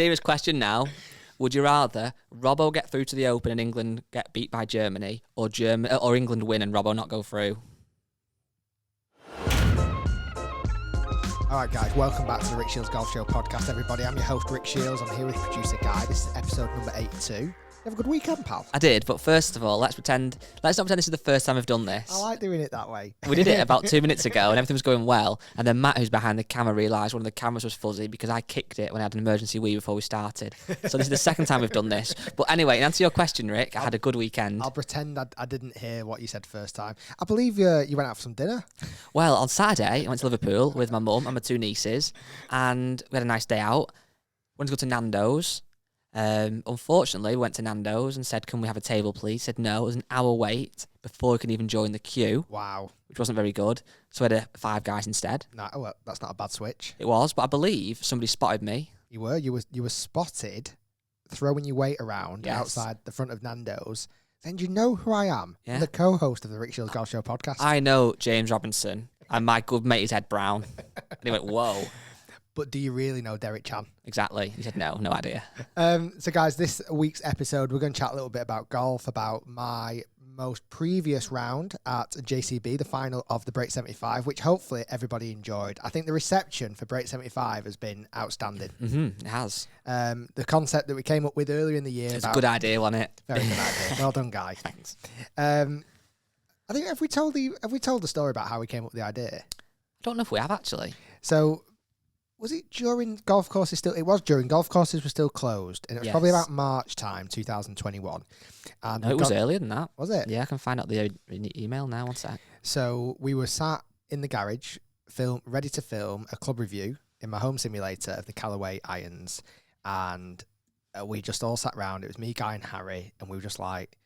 Serious question now. Would you rather Robbo get through to the Open and England get beat by Germany, or England win and Robbo not go through? All right, guys, welcome back to the Rick Shiels Golf Show podcast, everybody. I'm your host, Rick Shiels. I'm here with producer Guy. This is episode number 82. You have a good weekend, pal? I did, but first of all, let's not pretend this is the first time we've done this. I like doing it that way. We did it about 2 minutes ago and everything was going well, and then Matt, who's behind the camera, realised one of the cameras was fuzzy because I kicked it when I had an emergency wee before we started. So this is the second time we've done this. But anyway, in answer to your question, Rick, I had a good weekend. I'll pretend I didn't hear what you said first time. I believe you went out for some dinner. Well, on Saturday, I went to Liverpool with my mum and my two nieces, and we had a nice day out. Wanted to go to Nando's. Unfortunately, we went to Nando's and said, can we have a table, please? Said no. It was an hour wait before we could even join the queue. Wow. Which wasn't very good. So we had Five Guys instead. No, well, that's not a bad switch. It was, but I believe somebody spotted me. You were spotted throwing your weight around outside the front of Nando's. Then you know who I am. Yeah. I'm the co-host of the Rick Shiels Golf Show podcast. I know James Robinson, and my good mate is Ed Brown. And he went, whoa. But do you really know Derek Chan? Exactly. He said, no idea. So, guys, this week's episode, we're going to chat a little bit about golf, about my most previous round at JCB, the final of the Break 75, which hopefully everybody enjoyed. I think the reception for Break 75 has been outstanding. Mm-hmm, it has. The concept that we came up with earlier in the year. It's a good idea, wasn't it? Very good idea. Well done, Guy. Thanks. I think, have we told the story about how we came up with the idea? I don't know if we have, actually. So, was it during golf courses still? It was during golf courses were still closed, and it was probably about March time, 2021. And no, it was earlier than that. Was it? Yeah, I can find out the email now. One sec. So we were sat in the garage, ready to film a club review in my home simulator of the Callaway irons, and we just all sat round. It was me, Guy, and Harry, and we were just like,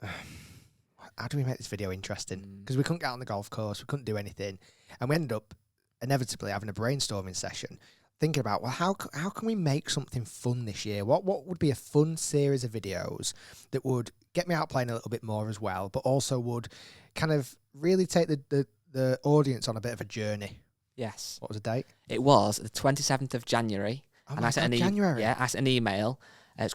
how do we make this video interesting? Because we couldn't get on the golf course, we couldn't do anything, and we ended up inevitably having a brainstorming session, thinking about, well, how can we make something fun this year? What would be a fun series of videos that would get me out playing a little bit more as well, but also would kind of really take the audience on a bit of a journey? Yes. What was the date? It was the 27th of January. Oh, and I sent January. Yeah, I sent an email. It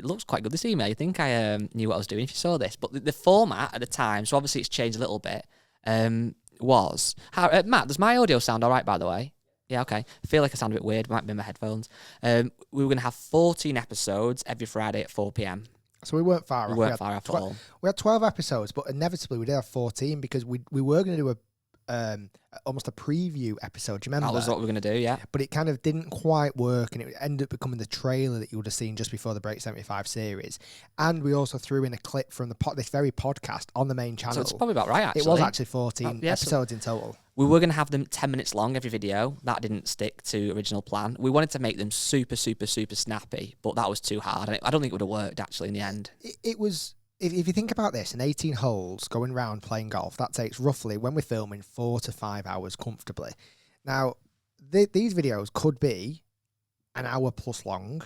looks quite good, this email. You think I knew what I was doing if you saw this. But the format at the time, so obviously it's changed a little bit, was... Matt, does my audio sound all right, by the way? Yeah, okay. I feel like I sound a bit weird. It might be my headphones. We were going to have 14 episodes every Friday at 4 p.m. So we weren't far off. We weren't far off at all. We had 12 episodes, but inevitably we did have 14 because we were going to do almost a preview episode. Do you remember? That was what we were going to do, yeah. But it kind of didn't quite work, and it ended up becoming the trailer that you would have seen just before the Break 75 series. And we also threw in a clip from this very podcast on the main channel. So it's probably about right, actually. It was actually 14 episodes in total. We were going to have them 10 minutes long every video. That didn't stick to original plan. We wanted to make them super, super, super snappy, but that was too hard. And I don't think it would have worked, actually, in the end. It was... If you think about this, in 18 holes going round playing golf, that takes roughly, when we're filming, 4 to 5 hours comfortably. Now, these videos could be an hour plus long.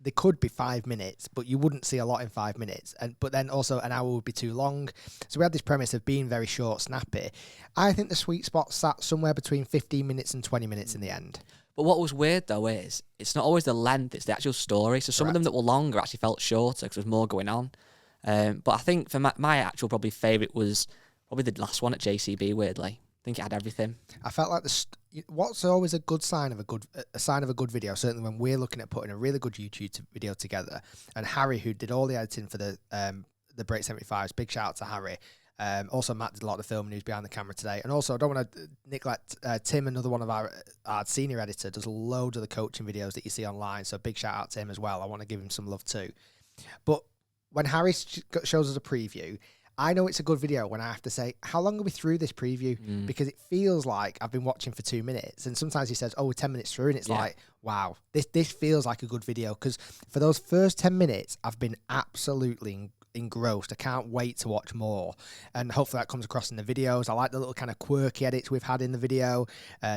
They could be 5 minutes, but you wouldn't see a lot in 5 minutes. But then also an hour would be too long. So we had this premise of being very short, snappy. I think the sweet spot sat somewhere between 15 minutes and 20 minutes in the end. But what was weird, though, is it's not always the length, it's the actual story. So some of them that were longer actually felt shorter because there was more going on. But I think for my actual probably favourite was probably the last one at JCB, weirdly. I think it had everything. I felt like what's always a good sign of a good video, certainly when we're looking at putting a really good YouTube video together, and Harry, who did all the editing for the Break 75s, big shout out to Harry. Also, Matt did a lot of the filming, who's behind the camera today. And also, I don't want to neglect Tim, another one of our senior editor, does loads of the coaching videos that you see online, so big shout out to him as well. I want to give him some love too. But when Harry shows us a preview, I know it's a good video when I have to say, how long are we through this preview? Because it feels like I've been watching for 2 minutes. And sometimes he says, oh, we're 10 minutes through. And it's like, wow, this feels like a good video. Because for those first 10 minutes, I've been absolutely engrossed. I can't wait to watch more. And hopefully that comes across in the videos. I like the little kind of quirky edits we've had in the video,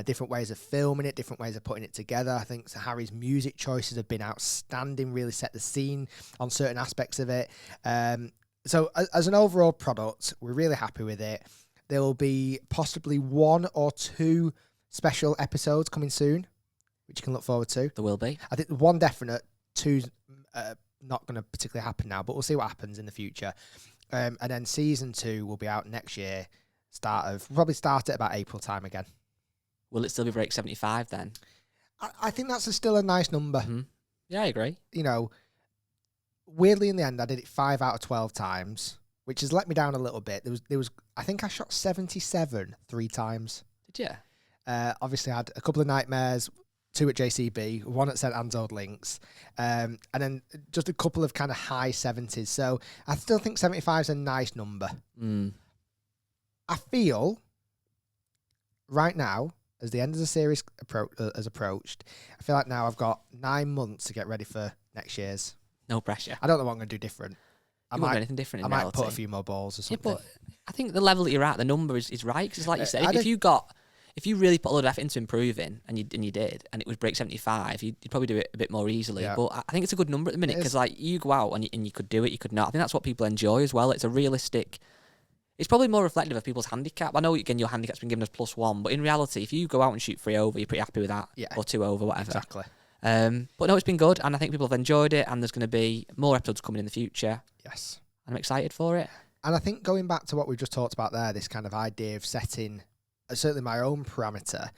different ways of filming it, different ways of putting it together. I think Harry's music choices have been outstanding, really set the scene on certain aspects of it. So as an overall product, we're really happy with it. There will be possibly 1 or 2 special episodes coming soon. which you can look forward to. There will be. I think one definite, two's not going to particularly happen now, but we'll see what happens in the future. And then season 2 will be out next year. Probably start at about April time again. Will it still be break 75 then? I think that's still a nice number. Mm-hmm. Yeah, I agree. You know, weirdly in the end, I did it 5 out of 12 times, which has let me down a little bit. There was. I think I shot 77 3 times. Did you? Obviously, I had a couple of nightmares, 2 at JCB, 1 at St Anne's Old Links, and then just a couple of kind of high 70s. So I still think 75 is a nice number. Mm. I feel right now, as the end of the series has approached, I feel like now I've got 9 months to get ready for next year's. No pressure. I don't know what I'm going to do different. I might do anything different. I might put a few more balls or something. Yeah, but I think the level that you're at, the number is right. Because it's like you said, if you really put a lot of effort into improving, and you did, and it was break 75, you'd probably do it a bit more easily. Yeah. But I think it's a good number at the minute because like you go out and you could do it, you could not. I think that's what people enjoy as well. It's a realistic. It's probably more reflective of people's handicap. I know, again, your handicap's been given as +1, but in reality, if you go out and shoot 3 over, you're pretty happy with that. Yeah. Or 2 over, whatever. Exactly. But no, it's been good, and I think people have enjoyed it, and there's going to be more episodes coming in the future. Yes. I'm excited for it. And I think going back to what we just talked about there, this kind of idea of setting, certainly my own parameter,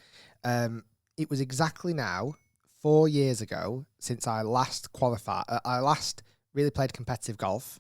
it was exactly now 4 years ago since I last qualified. I last really played competitive golf.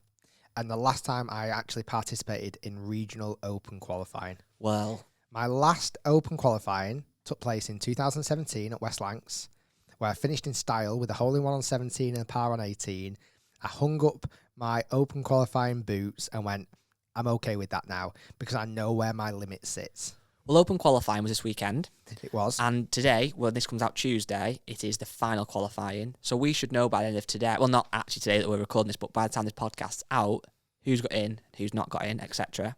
And the last time I actually participated in regional open qualifying. Well, my last open qualifying took place in 2017 at West Lancs, where I finished in style with a hole-in-one on 17 and a par on 18. I hung up my open qualifying boots and went, I'm okay with that now because I know where my limit sits. Well, open qualifying was this weekend. It was. And today, when this comes out Tuesday, it is the final qualifying. So we should know by the end of today, well, not actually today that we're recording this, but by the time this podcast's out, who's got in, who's not got in, etc.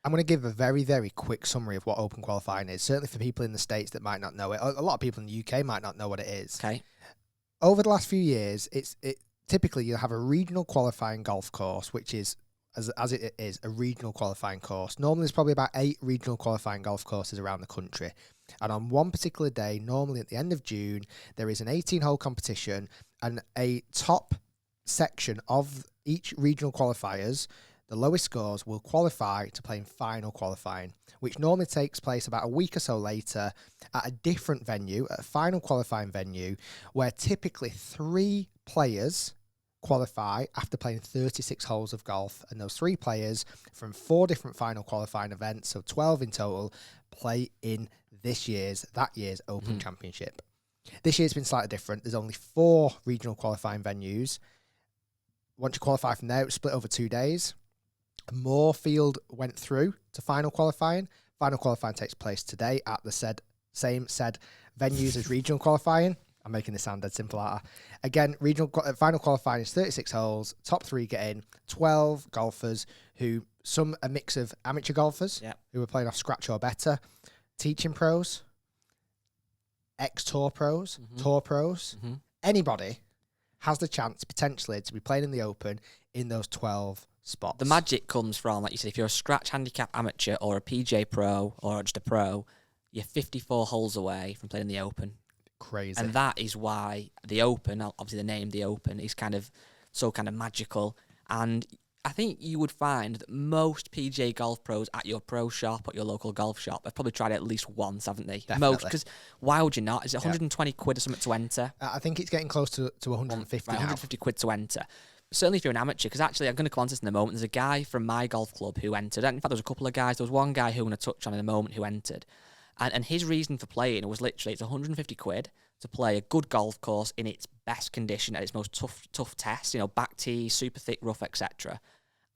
I'm going to give a very, very quick summary of what open qualifying is, certainly for people in the States that might not know it. A lot of people in the UK might not know what it is. Okay. Over the last few years, typically you have a regional qualifying golf course, which is, as it is, a regional qualifying course. Normally there's probably about 8 regional qualifying golf courses around the country. And on one particular day, normally at the end of June, there is an 18-hole competition and a top section of each regional qualifiers, the lowest scores will qualify to play in final qualifying, which normally takes place about a week or so later at a different venue, at a final qualifying venue, where typically 3 players qualify after playing 36 holes of golf, and those 3 players from 4 different final qualifying events, so 12 in total, play in that year's Open Championship. This year's been slightly different. There's only 4 regional qualifying venues. Once you qualify from there, it was split over 2 days. Moorfield went through to final qualifying. Final qualifying takes place today at the same venues as regional qualifying. I'm making this sound dead simple, aren't I? Again, final qualifying is 36 holes. Top 3 get in. 12 golfers a mix of amateur golfers who are playing off scratch or better, teaching pros, ex-tour pros, tour pros. Anybody has the chance potentially to be playing in the Open in those 12 spots. The magic comes from, like you said, if you're a scratch handicap amateur or a PJ pro or just a pro, you're 54 holes away from playing in the Open. Crazy. And that is why the Open, obviously the name the Open, is kind of magical. And I think you would find that most PGA golf pros at your pro shop, at your local golf shop, have probably tried it at least once, haven't they? Definitely. Most, because why would you not? Is it 120 quid or something to enter? I think it's getting close to 150 right, 150 quid to enter. Certainly if you're an amateur, because actually I'm going to come on to this in a moment. There's a guy from my golf club who entered. In fact, there was a couple of guys. There was one guy who I'm going to touch on in a moment who entered. And his reason for playing was literally it's 150 quid to play a good golf course in its best condition at its most tough test, back tee, super thick rough, etc.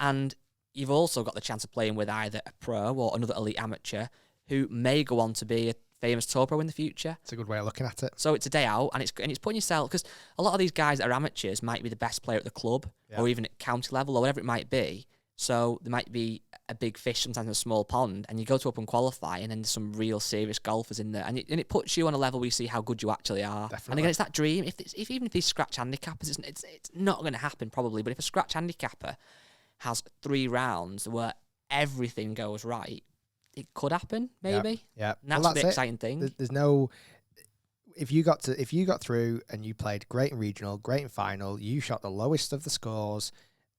And you've also got the chance of playing with either a pro or another elite amateur who may go on to be a famous tour pro in the future. It's a good way of looking at it. So it's a day out, and it's putting yourself, because a lot of these guys that are amateurs might be the best player at the club or even at county level or whatever it might be. So there might be a big fish sometimes in a small pond, and you go to Open qualifying, and then there's some real serious golfers in there, and it puts you on a level where you see how good you actually are. Definitely. And again, it's that dream. Even if these scratch handicappers, it's not going to happen probably, but if a scratch handicapper has 3 rounds where everything goes right, it could happen, maybe. Yeah. And that's the exciting thing. There's no... if you got through and you played great in regional, great in final, you shot the lowest of the scores.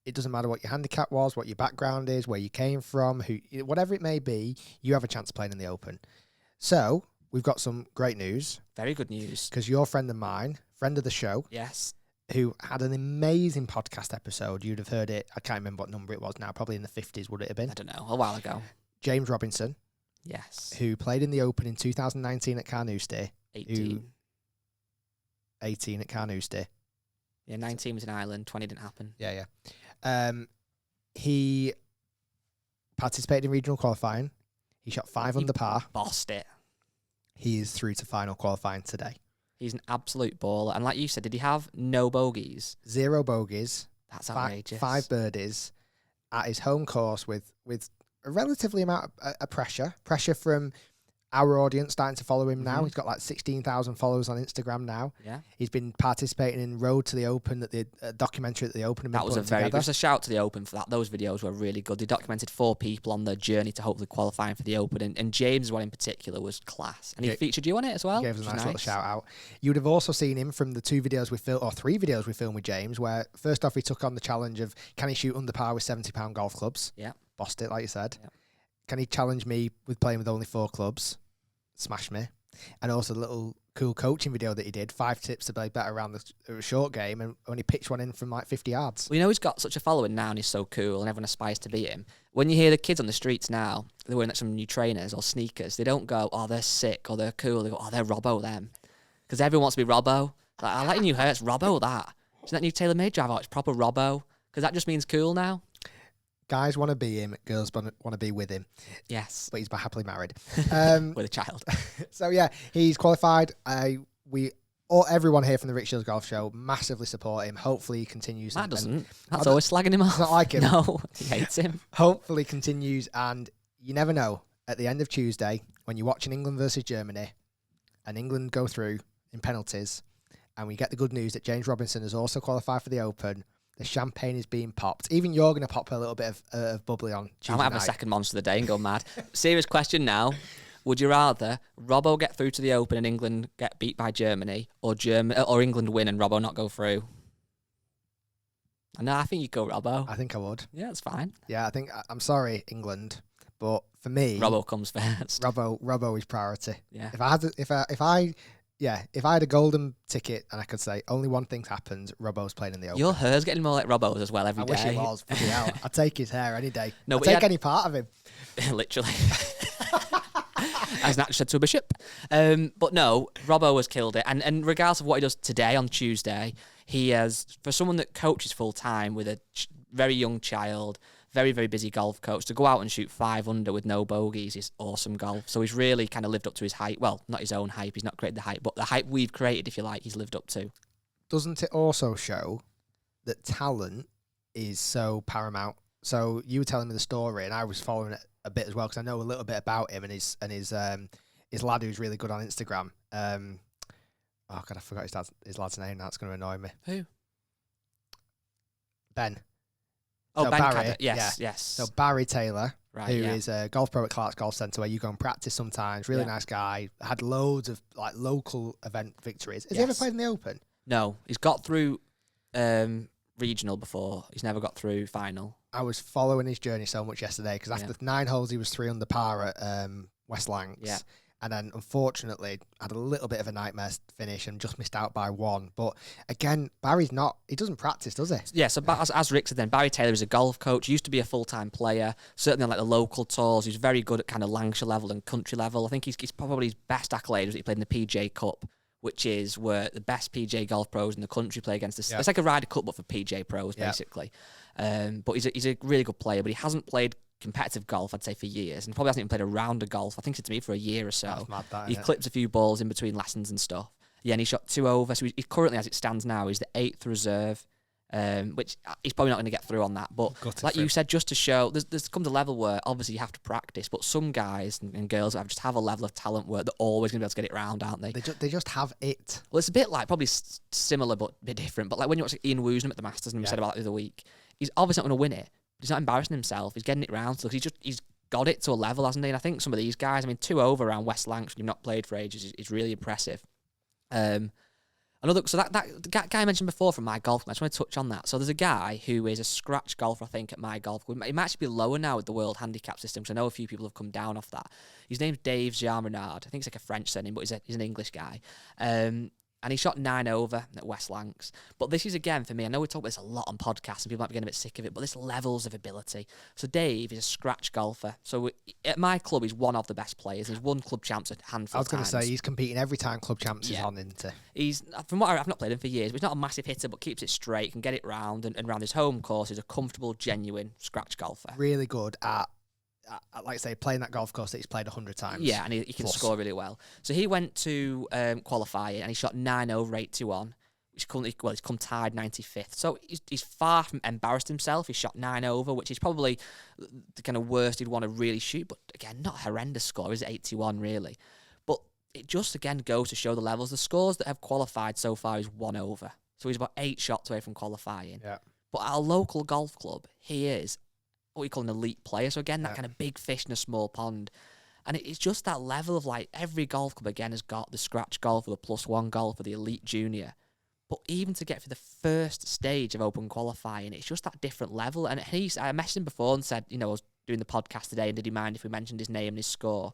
It doesn't matter what your handicap was, what your background is, where you came from, whatever it may be, you have a chance of playing in the Open. So we've got some great news. Very good news. Because you're a friend of mine, friend of the show. Yes. Who had an amazing podcast episode. You'd have heard it. I can't remember what number it was now. Probably in the 50s, would it have been? I don't know. A while ago. James Robinson. Yes. Who played in the Open in 2019 at Carnoustie. 18 at Carnoustie. Yeah, 19 was in Ireland, 20 didn't happen. Yeah. He participated in regional qualifying. He shot 5 under par. Bossed it. He is through to final qualifying today. He's an absolute baller. And like you said, did he have no bogeys? 0 bogeys. That's outrageous. 5 birdies at his home course with a relatively amount of pressure. Pressure from our audience starting to follow him now. He's got like 16,000 followers on Instagram now. Yeah. He's been participating in Road to the Open, at the documentary at the Open. That was just a shout to the Open for that. Those videos were really good. They documented 4 people on their journey to hopefully qualifying for the Open. And James' one in particular was class. And he featured you on it as well. He gave us a nice little shout out. You would have also seen him from the 2 videos we filmed, or 3 videos we filmed with James, where first off, he took on the challenge of, can he shoot under par with 70-pound golf clubs? Yeah. Bossed it, like you said. Yeah. Can he challenge me with playing with only 4 clubs? Smash me. And also a little cool coaching video that he did, 5 tips to play better around the short game, and when he pitched one in from like 50 yards. Well, you know, he's got such a following now and he's so cool and everyone aspires to be him. When you hear the kids on the streets now, they're wearing like some new trainers or sneakers, they don't go, oh, they're sick or they're cool. They go, oh, they're Robbo them. Because everyone wants to be Robbo. Like, I like your new hair, it's Robbo that. Isn't that new TaylorMade driver? Oh, it's proper Robbo. Because that just means cool now. Guys want to be him, girls want to be with him. Yes. But he's happily married. With a child. So yeah, he's qualified. Everyone here from the Rick Shiels Golf Show massively support him. Hopefully he continues. Matt doesn't. That's always slagging him off. It's not like him. No, he hates him. Hopefully continues, and you never know. At the end of Tuesday, when you're watching England versus Germany, and England go through in penalties, and we get the good news that James Robinson has also qualified for the Open, the champagne is being popped. Even you're going to pop a little bit of bubbly on Tuesday I might have a second monster of the day and go mad. Serious question now. Would you rather Robbo get through to the Open and England get beat by Germany, or England win and Robbo not go through? No, I think you'd go Robbo. I think I would. Yeah, that's fine. Yeah, I'm sorry, England, but for me, Robbo comes first. Robbo is priority. Yeah. If I had a golden ticket and I could say only one thing happens, Robbo's playing in the Open. Your hair's getting more like Robbo's as well every day. I wish it was. Bloody hell. I'd take his hair any day. No, I'd take any part of him. Literally. As Nat said to a bishop. But no, Robbo has killed it. And regardless of what he does today on Tuesday, he has, for someone that coaches full time with a very young child, very, very busy golf coach, to go out and shoot 5 under with no bogeys is awesome golf. So he's really kind of lived up to his hype. Well, not his own hype. He's not created the hype, but the hype we've created, if you like, he's lived up to. Doesn't it also show that talent is so paramount? So you were telling me the story, and I was following it a bit as well because I know a little bit about him and his lad who's really good on Instagram. Oh God, I forgot his lad's name. Now it's going to annoy me. Who? Ben. Oh, so Ben Barry, yes. So Barry Taylor, right, who is a golf pro at Clark's Golf Centre, where you go and practice sometimes. Really nice guy. Had loads of like local event victories. Has he ever played in the Open? No, he's got through regional before. He's never got through final. I was following his journey so much yesterday because after 9 holes he was 3 under par at West Lancs. Yeah. And then, unfortunately, had a little bit of a nightmare finish and just missed out by 1. But again, Barry's he doesn't practice, does he? Yeah, so as Rick said then, Barry Taylor is a golf coach, used to be a full-time player, certainly on like the local tours. He's very good at kind of Lancashire level and country level. I think he's probably his best accolade was that he played in the PJ Cup, which is where the best PJ golf pros in the country play against this. It's like a Ryder Cup, but for PJ pros, basically. But he's a really good player, but he hasn't played competitive golf, I'd say, for years, and probably hasn't even played a round of golf. I think it's to me for a year or so. He clips a few balls in between lessons and stuff. Yeah, and he shot 2 over. So he currently, as it stands now, he's the 8th reserve, which he's probably not going to get through on that. But like you said, just to show, there's comes a level where obviously you have to practice, but some guys and girls just have a level of talent where they're always going to be able to get it round, aren't they? They just have it. Well, it's a bit like, probably similar but a bit different, but like when you watch Ian Woosnam at the Masters, and we said about it the other week, he's obviously not going to win it. He's not embarrassing himself. He's getting it round. So he's got it to a level, hasn't he? And I think some of these guys, 2 over around West Lancs when you've not played for ages is really impressive. So that guy I mentioned before from my golf club, I just want to touch on that. So there's a guy who is a scratch golfer, I think, at my golf club. He might actually be lower now with the world handicap system, because I know a few people have come down off that. His name's Dave Jean-Renard. I think it's like a French surname, but he's an English guy. And he shot 9 over at West Lancs. But this is, again, for me, I know we talk about this a lot on podcasts and people might be getting a bit sick of it, but this levels of ability. So Dave is a scratch golfer. So at my club, he's one of the best players. He's won club champs a handful of times. I was going to say, he's competing every time club champs is on into. He's, from what I've not played him for years, but he's not a massive hitter, but keeps it straight, can get it round, and round his home course, he's a comfortable, genuine scratch golfer. Really good at like I say, playing that golf course that he's played 100 times. Yeah, and he can score really well. So he went to qualifying and he shot 9 over 8 1, which he's come tied 95th. So he's far from embarrassed himself. He shot 9 over, which is probably the kind of worst he'd want to really shoot. But again, not a horrendous score. Is 81 really? But it just again goes to show the levels. The scores that have qualified so far is 1 over. So he's about 8 shots away from qualifying. Yeah. But at a local golf club, he is what we call an elite player. So again, that kind of big fish in a small pond. And it's just that level of like every golf club again has got the scratch golfer, the +1 golfer, the elite junior. But even to get through the first stage of open qualifying, it's just that different level. And I messaged him before and said, I was doing the podcast today, and did he mind if we mentioned his name and his score?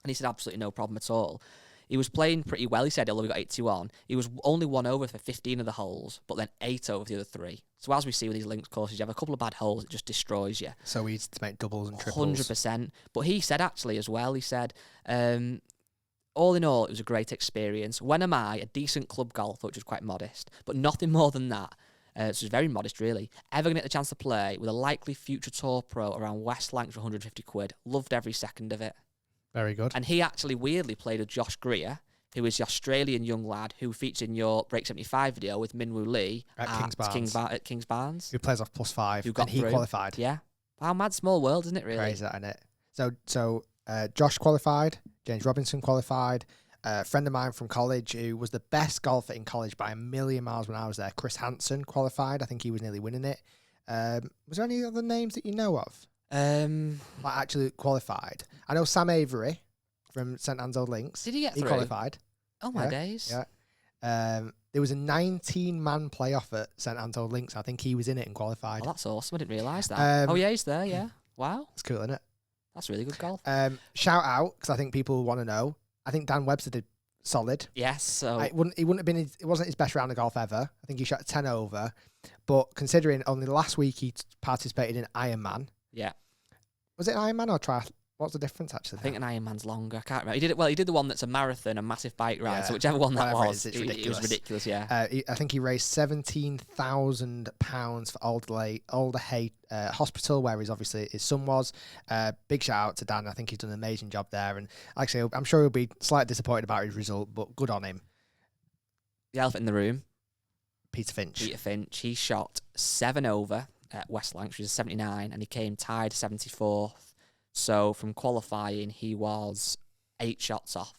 And he said, absolutely no problem at all. He was playing pretty well, he said, although we got 81. He was only 1 over for 15 of the holes, but then 8 over the other 3. So as we see with these links courses, you have a couple of bad holes, it just destroys you. So easy to make doubles and triples. 100%. But he said actually as well, he said, all in all, it was a great experience. When am I, a decent club golfer, which was quite modest, but nothing more than that, so it's very modest really, ever going to get the chance to play with a likely future tour pro around West Lancs for 150 quid. Loved every second of it. Very good. And he actually weirdly played with Josh Greer, who is the Australian young lad who featured in your Break 75 video with Minwoo Lee at Kings Barnes. Who plays off +5, who got and he through. Qualified. Yeah. Wow, mad small world, isn't it really? Crazy, that, isn't it? So Josh qualified, James Robinson qualified, a friend of mine from college who was the best golfer in college by a million miles when I was there, Chris Hansen, qualified. I think he was nearly winning it. Was there any other names that you know of? Like actually qualified. I know Sam Avery from St Anne's Old Links. Did he get through? He qualified. Oh my days. Yeah. There was a 19-man playoff at St Anne's Old Links. I think he was in it and qualified. Oh, that's awesome. I didn't realise that. Oh yeah, he's there. Yeah. Wow. It's cool, isn't it? That's really good golf. Shout out, because I think people want to know. I think Dan Webster did solid. Yes. So It wouldn't have been. It wasn't his best round of golf ever. I think he shot 10 over. But considering only last week he participated in Ironman. Yeah. Was it Ironman or triathlon? What's the difference actually? I think an Ironman's longer. I can't remember. He did the one that's a marathon, a massive bike ride. Yeah. So whichever one that Whatever was, it was ridiculous. Yeah. I think he raised £17,000 for Alder Hay Hospital, where his son was. Big shout out to Dan. I think he's done an amazing job there. And actually, I'm sure he'll be slightly disappointed about his result, but good on him. The elephant in the room. Peter Finch. He shot 7 over at West Lancs, which is 79, and he came tied 74th. So from qualifying, he was 8 shots off.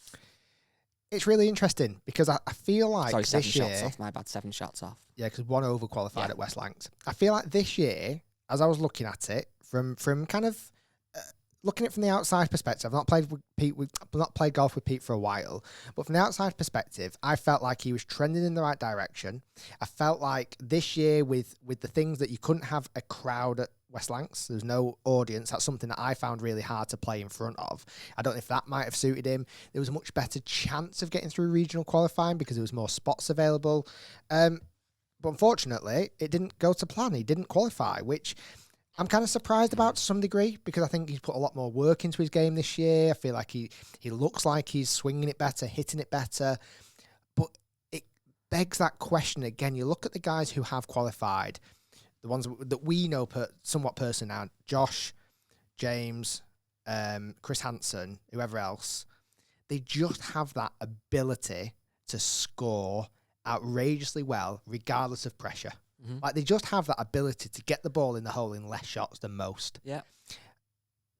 It's really interesting because I feel like Sorry, 7 this year, shots off. My bad, 7 shots off. Yeah, because 1 over qualified at West Lancs. I feel like this year, as I was looking at it from kind of looking at it from the outside perspective, I've not played with Pete. I've not played golf with Pete for a while, but from the outside perspective, I felt like he was trending in the right direction. I felt like this year, with the things that you couldn't have a crowd at West Lancs, there's no audience. That's something that I found really hard to play in front of. I don't know if that might have suited him. There was a much better chance of getting through regional qualifying because there was more spots available. But unfortunately, it didn't go to plan. He didn't qualify, which I'm kind of surprised about to some degree because I think he's put a lot more work into his game this year. I feel like he looks like he's swinging it better, hitting it better. But it begs that question again. You look at the guys who have qualified, the ones that we know somewhat personally now, Josh, James, Chris Hansen, whoever else, they just have that ability to score outrageously well, regardless of pressure. Mm-hmm. Like they just have that ability to get the ball in the hole in less shots than most. Yeah.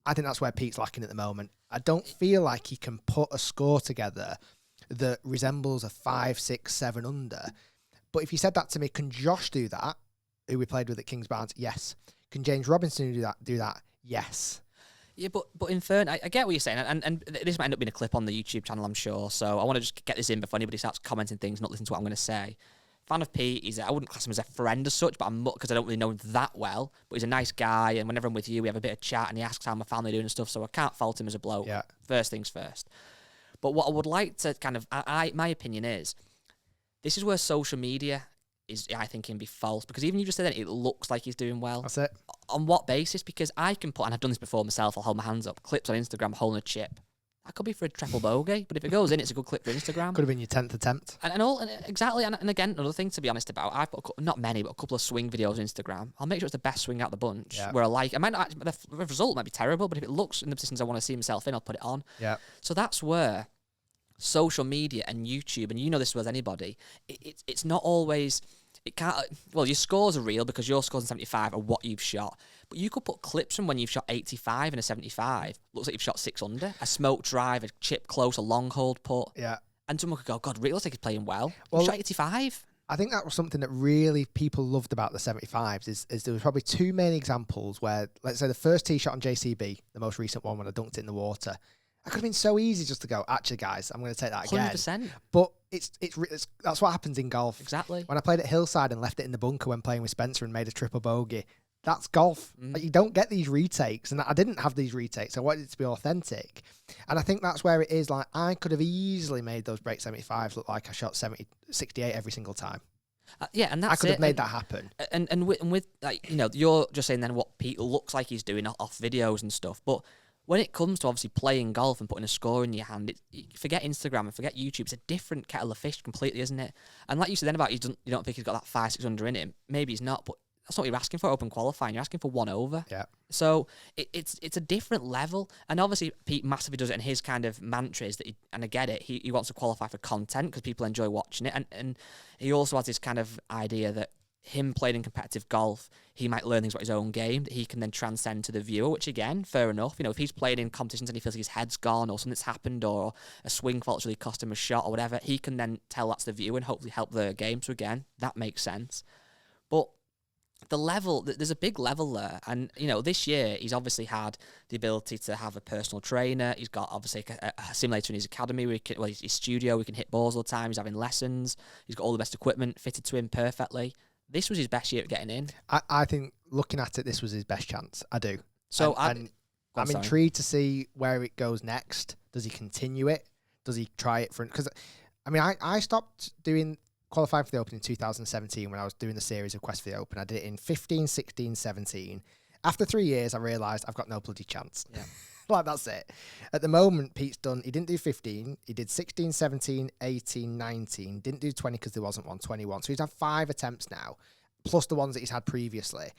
I think that's where Pete's lacking at the moment. I don't feel like he can put a score together that resembles a 5, 6, 7 under. But if you said that to me, can Josh do that? Who we played with at Kings Barnes? Yes. Can James Robinson do that? Yes. Yeah, but in fairness, I get what you're saying, and this might end up being a clip on the YouTube channel, I'm sure. So I want to just get this in before anybody starts commenting things, not listen to what I'm going to say. Fan of Pete. I wouldn't class him as a friend as such, but because I don't really know him that well. But he's a nice guy, and whenever I'm with you, we have a bit of chat, and he asks how my family doing and stuff. So I can't fault him as a bloke. Yeah. First things first. But what I would like to kind of, my opinion is, this is where social media is, I think, can be false, because even you just said that it looks like he's doing well. That's it. On what basis? Because I can put, and I've done this before myself, I'll hold my hands up, clips on Instagram holding a chip. That could be for a triple bogey, but if it goes in, it's a good clip for Instagram. Could have been your 10th attempt. Exactly. And again, another thing to be honest about, I've put not many, but a couple of swing videos on Instagram. I'll make sure it's the best swing out the bunch. Yeah. Where I might not, the result might be terrible, but if it looks in the positions I want to see myself in, I'll put it on. Yeah. So that's where social media and YouTube, and you know this as anybody, it's not always. It can't. Well, your scores are real because your scores in 75 are what you've shot. But you could put clips from when you've shot 85 and a 75. Looks like you've shot 6 under. A smoke drive, a chip close, a long hold putt. Yeah. And someone could go, God, Rick looks like he's playing well. Well, He shot 85. I think that was something that really people loved about the 75s is there was probably two main examples where, let's say the first tee shot on JCB, the most recent one when I dunked it in the water, I could have been so easy just to go, actually, guys, I'm going to take that again. 100%. But it's that's what happens in golf. Exactly. When I played at Hillside and left it in the bunker when playing with Spencer and made a triple bogey, that's golf. Like, you don't get these retakes, and I didn't have these retakes. I wanted it to be authentic. And I think that's where it is. Like, I could have easily made those break 75s look like I shot 68 every single time. Yeah, and that's I could have made that happen. And with like, you know, you're just saying then what Pete looks like he's doing off videos and stuff, but when it comes to obviously playing golf and putting a score in your hand, forget Instagram and forget YouTube. It's a different kettle of fish completely, isn't it? And like you said then about you don't think he's got that 5-6 under in him. Maybe he's not, but that's not what you're asking for open qualifying. You're asking for 1 over. Yeah. So it's a different level. And obviously Pete massively does it, and his kind of mantra is that, and I get it, he wants to qualify for content because people enjoy watching it. And he also has this kind of idea that him playing in competitive golf, he might learn things about his own game that he can then transcend to the viewer, which again, fair enough. You know, if he's played in competitions and he feels like his head's gone or something's happened or a swing fault's really cost him a shot or whatever, he can then tell that to the viewer and hopefully help the game. So again, that makes sense. But the level, there's a big level there. And, you know, this year he's obviously had the ability to have a personal trainer. He's got obviously a simulator in his academy, his studio, we can hit balls all the time. He's having lessons. He's got all the best equipment fitted to him perfectly. This was his best year at getting in. I think looking at it, this was his best chance. I do. So I'm intrigued to see where it goes next. Does he continue it? Does he try it for? Because I mean, I stopped doing qualifying for the Open in 2017 when I was doing the series of Quest for the Open. I did it in 15, 16, 17. After 3 years, I realised I've got no bloody chance. Yeah. Like, that's it. At the moment, Pete's done, he didn't do 15, he did 16, 17, 18, 19, didn't do 20 because there wasn't one, 21. So he's had 5 attempts now, plus the ones that he's had previously.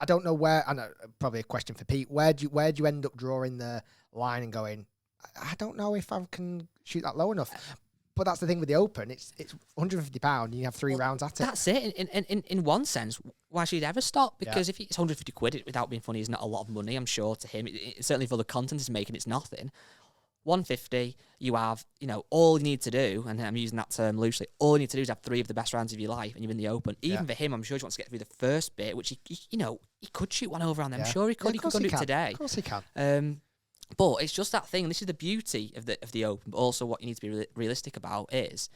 I don't know where, I know, probably a question for Pete, where do you end up drawing the line and going, I don't know if I can shoot that low enough. But that's the thing with the Open. It's £150 and you have 3 rounds at it. That's it. In one sense, why should he ever stop? Because if it's 150 quid, without being funny, is not a lot of money, I'm sure, to him. Certainly for the content he's making, it's nothing. 150, you have, you know, all you need to do, and I'm using that term loosely, all you need to do is have 3 of the best rounds of your life and you're in the Open. Even for him, I'm sure he wants to get through the first bit, which, he could shoot 1 over on them. I'm sure he could. He could go do it today. Of course he can. But it's just that thing, and this is the beauty of the Open, but also what you need to be realistic about is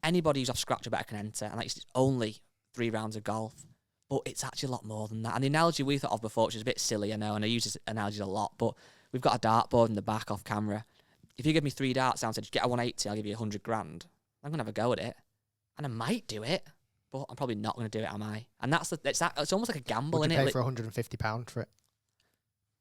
anybody who's off scratch or better can enter, and it's only 3 rounds of golf, but it's actually a lot more than that. And the analogy we thought of before, which is a bit silly, I know, and I use this analogy a lot, but we've got a dartboard in the back off camera. If you give me 3 darts down, said, get a 180, I'll give you 100 grand. I'm going to have a go at it, and I might do it, but I'm probably not going to do it, am I? And it's almost like a gamble, Would you innit? pay for £150 for it?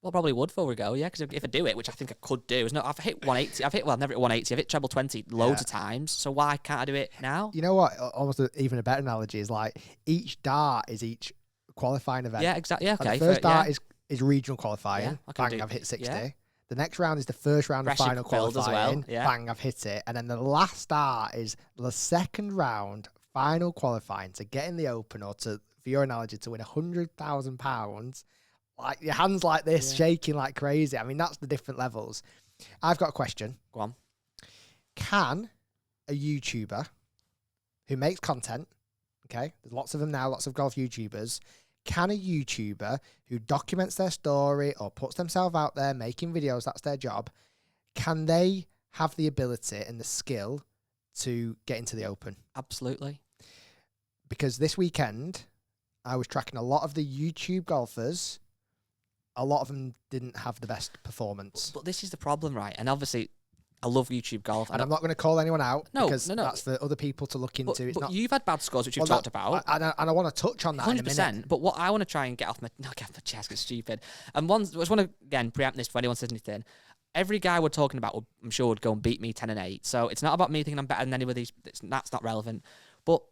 Well, probably would before we go, yeah, because if I do it, which I think I could do, I've hit 180, I've never hit 180, I've hit treble 20 loads of times, so why can't I do it now? You know what, almost even a better analogy is like, each dart is each qualifying event. Yeah, exactly, yeah, okay. Like the first dart is regional qualifying, bang, I've hit 60. Yeah. The next round is the first round of final qualifying, bang, I've hit it. And then the last start is the second round, final qualifying, to get in the Open, or to, for your analogy, to win £100,000, like your hands like this, shaking like crazy. I mean, that's the different levels. I've got a question. Go on. Can a YouTuber who makes content, okay, there's lots of them now, lots of golf YouTubers, can a YouTuber who documents their story or puts themselves out there making videos, that's their job, can they have the ability and the skill to get into the Open? Absolutely. Because this weekend, I was tracking a lot of the YouTube golfers. A lot of them didn't have the best performance. But this is the problem, right? And obviously, I love YouTube golf. And I'm not going to call anyone out because no. that's for other people to look into. But you've had bad scores, which you've talked about. And I want to touch on that 100%. In a minute. But what I want to try and get off my chest, it's stupid. And I just want to, again, preempt this before anyone says anything. Every guy we're talking about, I'm sure, would go and beat me 10-8. So it's not about me thinking I'm better than anybody. That's not relevant. But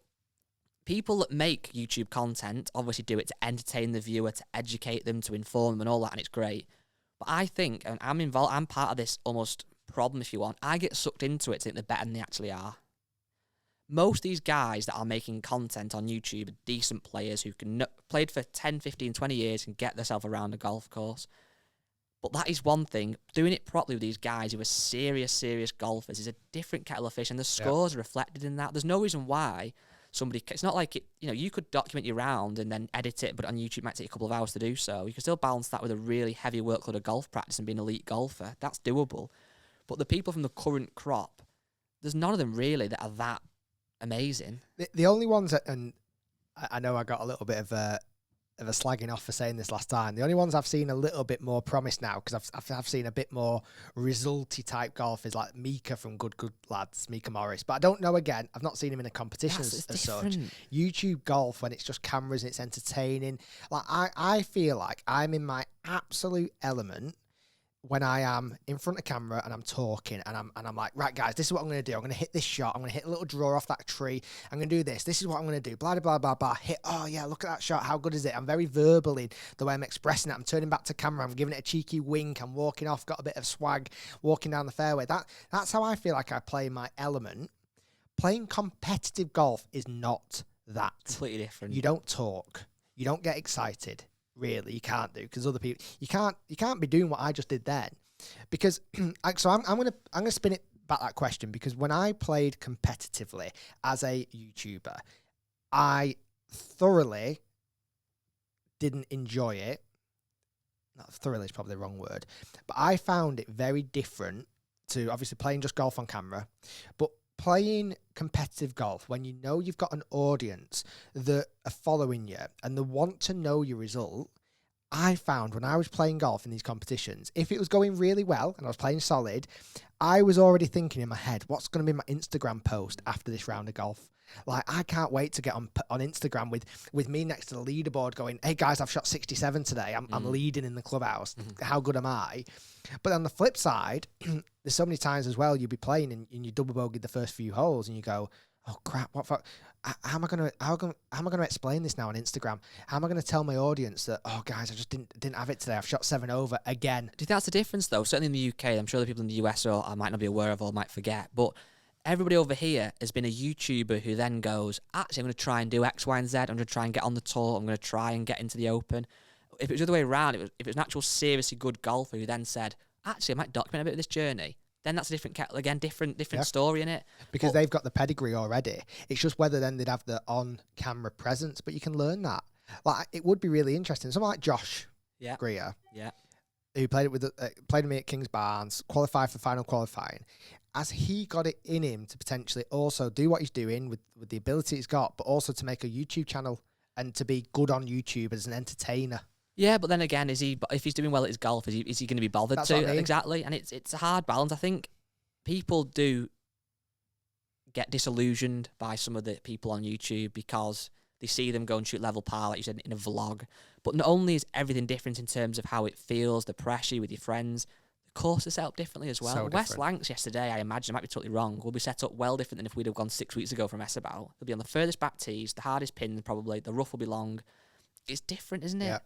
people that make YouTube content obviously do it to entertain the viewer, to educate them, to inform them and all that, and it's great. But I think, and I'm involved, I'm part of this almost problem, if you want. I get sucked into it to think they're better than they actually are. Most of these guys that are making content on YouTube are decent players who can played for 10, 15, 20 years and get themselves around a golf course. But that is one thing. Doing it properly with these guys who are serious golfers is a different kettle of fish, and the scores are reflected in that. There's no reason why somebody... It's not like, you could document your round and then edit it, but on YouTube it might take a couple of hours to do so. You can still balance that with a really heavy workload of golf practice and being an elite golfer. That's doable. But the people from the current crop, there's none of them really that are that amazing. The only ones that, and I know I got a little bit of a slagging off for saying this last time. The only ones I've seen a little bit more promise now, because I've seen a bit more resulty type golfers like Mika from Good Lads, Mika Morris. But I don't know, again, I've not seen him in a competition as such. YouTube golf, when it's just cameras and it's entertaining. Like I feel like I'm in my absolute element when I am in front of camera and I'm talking and I'm like, right guys, this is what I'm going to do. I'm going to hit this shot. I'm going to hit a little draw off that tree. I'm going to do this. This is what I'm going to do. Blah, blah, blah, blah. Hit. Oh yeah, look at that shot. How good is it? I'm very verbal in the way I'm expressing it. I'm turning back to camera. I'm giving it a cheeky wink. I'm walking off, got a bit of swag, walking down the fairway. That's how I feel like I play my element. Playing competitive golf is not that. Completely different. You don't talk. You don't get excited. Really, you can't do, because other people, you can't be doing what I just did then, because so I'm gonna spin it back, that question, because when I played competitively as a YouTuber, I thoroughly didn't enjoy it. Not thoroughly is probably the wrong word, but I found it very different to obviously playing just golf on camera, but playing competitive golf when you know you've got an audience that are following you and they want to know your result. I found when I was playing golf in these competitions, if it was going really well and I was playing solid, I was already thinking in my head, what's going to be my Instagram post after this round of golf? Like, I can't wait to get on Instagram with me next to the leaderboard going, hey guys, I've shot 67 today. I'm leading in the clubhouse. How good am I? But on the flip side, there's so many times as well, you'll be playing and you double bogeyed the first few holes and you go, oh crap, what fuck? How am I gonna explain this now on Instagram? How am I gonna tell my audience that, oh guys, I just didn't have it today. I've shot 7 over again. Do you think that's the difference though? Certainly in the UK, I'm sure the people in the US or I might not be aware of or might forget, but everybody over here has been a YouTuber who then goes, actually, I'm going to try and do X, Y, and Z. I'm going to try and get on the tour. I'm going to try and get into the Open. If it was the other way around, if it was an actual seriously good golfer who then said, actually, I might document a bit of this journey, then that's a different kettle, again, different story in it. Because they've got the pedigree already. It's just whether then they'd have the on-camera presence, but you can learn that. Like, it would be really interesting. Someone like Josh Greer, who played with me at Kings Barnes, qualified for final qualifying. As he got it in him to potentially also do what he's doing with the ability he's got, but also to make a YouTube channel and to be good on YouTube as an entertainer. Yeah, but then again, if he's doing well at his golf, is he going to be bothered? That's what I mean. Exactly, and it's a hard balance. I think people do get disillusioned by some of the people on YouTube because they see them go and shoot level par, like you said, in a vlog. But not only is everything different in terms of how it feels, the pressure with your friends, the course is set up differently as well. West Lancs yesterday, I imagine, I might be totally wrong, will be set up well different than if we'd have gone 6 weeks ago from Essabout. They'll be on the furthest back tees, the hardest pins probably, the rough will be long. It's different, isn't it? Yeah.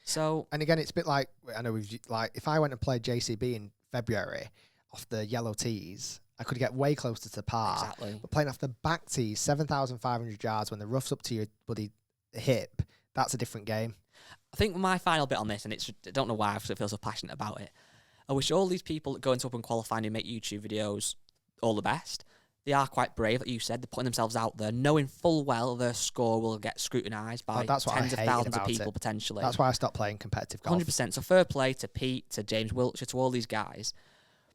So, and again, it's a bit like, I know if I went and played JCB in February off the yellow tees, I could get way closer to par. Exactly. But playing off the back tees, 7,500 yards, when the rough's up to your bloody hip, that's a different game. I think my final bit on this, and I don't know why I feel so passionate about it. I wish all these people that go into Open qualifying who make YouTube videos all the best. they are quite brave, like you said. They're putting themselves out there, knowing full well their score will get scrutinised by tens of thousands of people potentially. That's why I stopped playing competitive golf. 100%. So fair play to Pete, to James Wiltshire, to all these guys.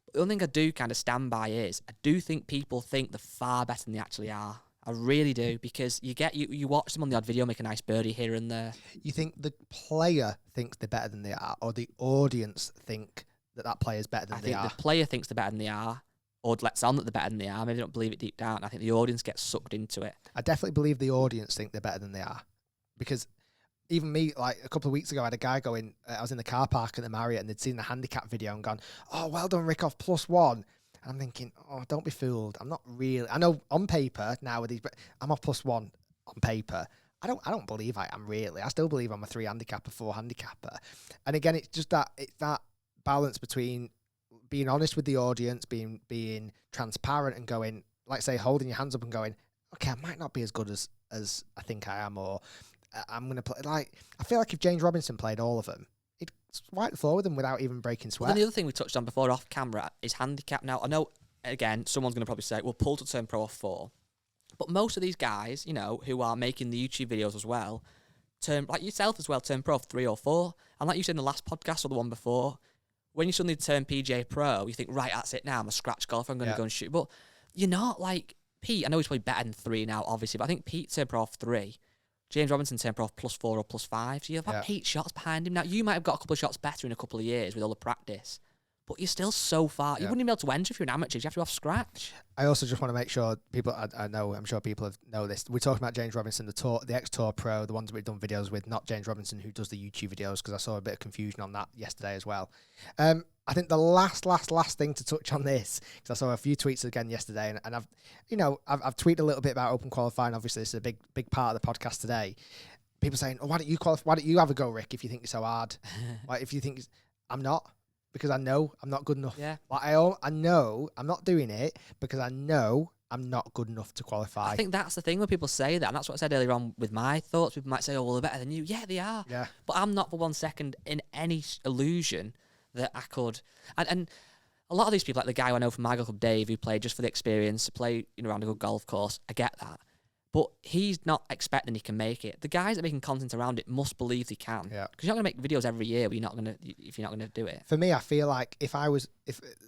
But the only thing I do kind of stand by is I do think people think they're far better than they actually are. I really do, because you watch them on the odd video make a nice birdie here and there. You think the player thinks they're better than they are, or the audience think that player's better than they are? I think the player thinks they're better than they are, or lets on that they're better than they are. Maybe they don't believe it deep down. I think the audience gets sucked into it. I definitely believe the audience think they're better than they are, because even me, like a couple of weeks ago, I had a guy going, I was in the car park at the Marriott, and they'd seen the handicap video and gone, "Oh, well done, Rick, off +1." And I'm thinking, oh, don't be fooled. I'm not really. I know on paper nowadays, but I'm off +1 on paper. I don't believe I am really. I still believe I'm a 3 handicapper, 4 handicapper. And again, it's just that balance between being honest with the audience, being transparent, and going, like say, holding your hands up and going, okay, I might not be as good as I think I am, or I'm gonna play. Like, I feel like if James Robinson played all of them, he'd wipe the floor with them without even breaking sweat. Well, then the other thing we touched on before off camera is handicap. Now, I know, again, someone's going to probably say, well, pull to turn pro off 4. But most of these guys, you know, who are making the YouTube videos as well, like yourself as well, turn pro off 3 or 4. And like you said in the last podcast or the one before, when you suddenly turn PGA Pro, you think, right, that's it now. I'm a scratch golfer. I'm going to go and shoot. But you're not like Pete. I know he's probably better than 3 now, obviously. But I think Pete turned pro off 3. James Robinson turned pro off +4 or +5. So you have about 8 shots behind him. Now, you might have got a couple of shots better in a couple of years with all the practice. But you're still so far. You wouldn't even be able to enter if you're an amateur. You have to be off scratch. I also just want to make sure people, I'm sure people know this. We're talking about James Robinson, the ex-tour pro, the ones we've done videos with, not James Robinson who does the YouTube videos, because I saw a bit of confusion on that yesterday as well. I think the last thing to touch on this, because I saw a few tweets again yesterday, and I've tweeted a little bit about open qualifying. Obviously, it's a big part of the podcast today. People saying, "Oh, why don't you qualify? Why don't you have a go, Rick? If you think you're so hard, if you think I'm not." Because I know I'm not good enough. Yeah. Like I know I'm not doing it because I know I'm not good enough to qualify. I think that's the thing when people say that, and that's what I said earlier on with my thoughts. People might say, "Oh, well, they're better than you." Yeah, they are. Yeah. But I'm not for 1 second in any illusion that I could. And a lot of these people, like the guy I know from my golf club, Dave, who played just for the experience, to play around a good golf course. I get that. But he's not expecting he can make it. The guys that are making content around it must believe they can. Yeah. Because you're not going to make videos every year if you're not going to do it. For me, I feel like if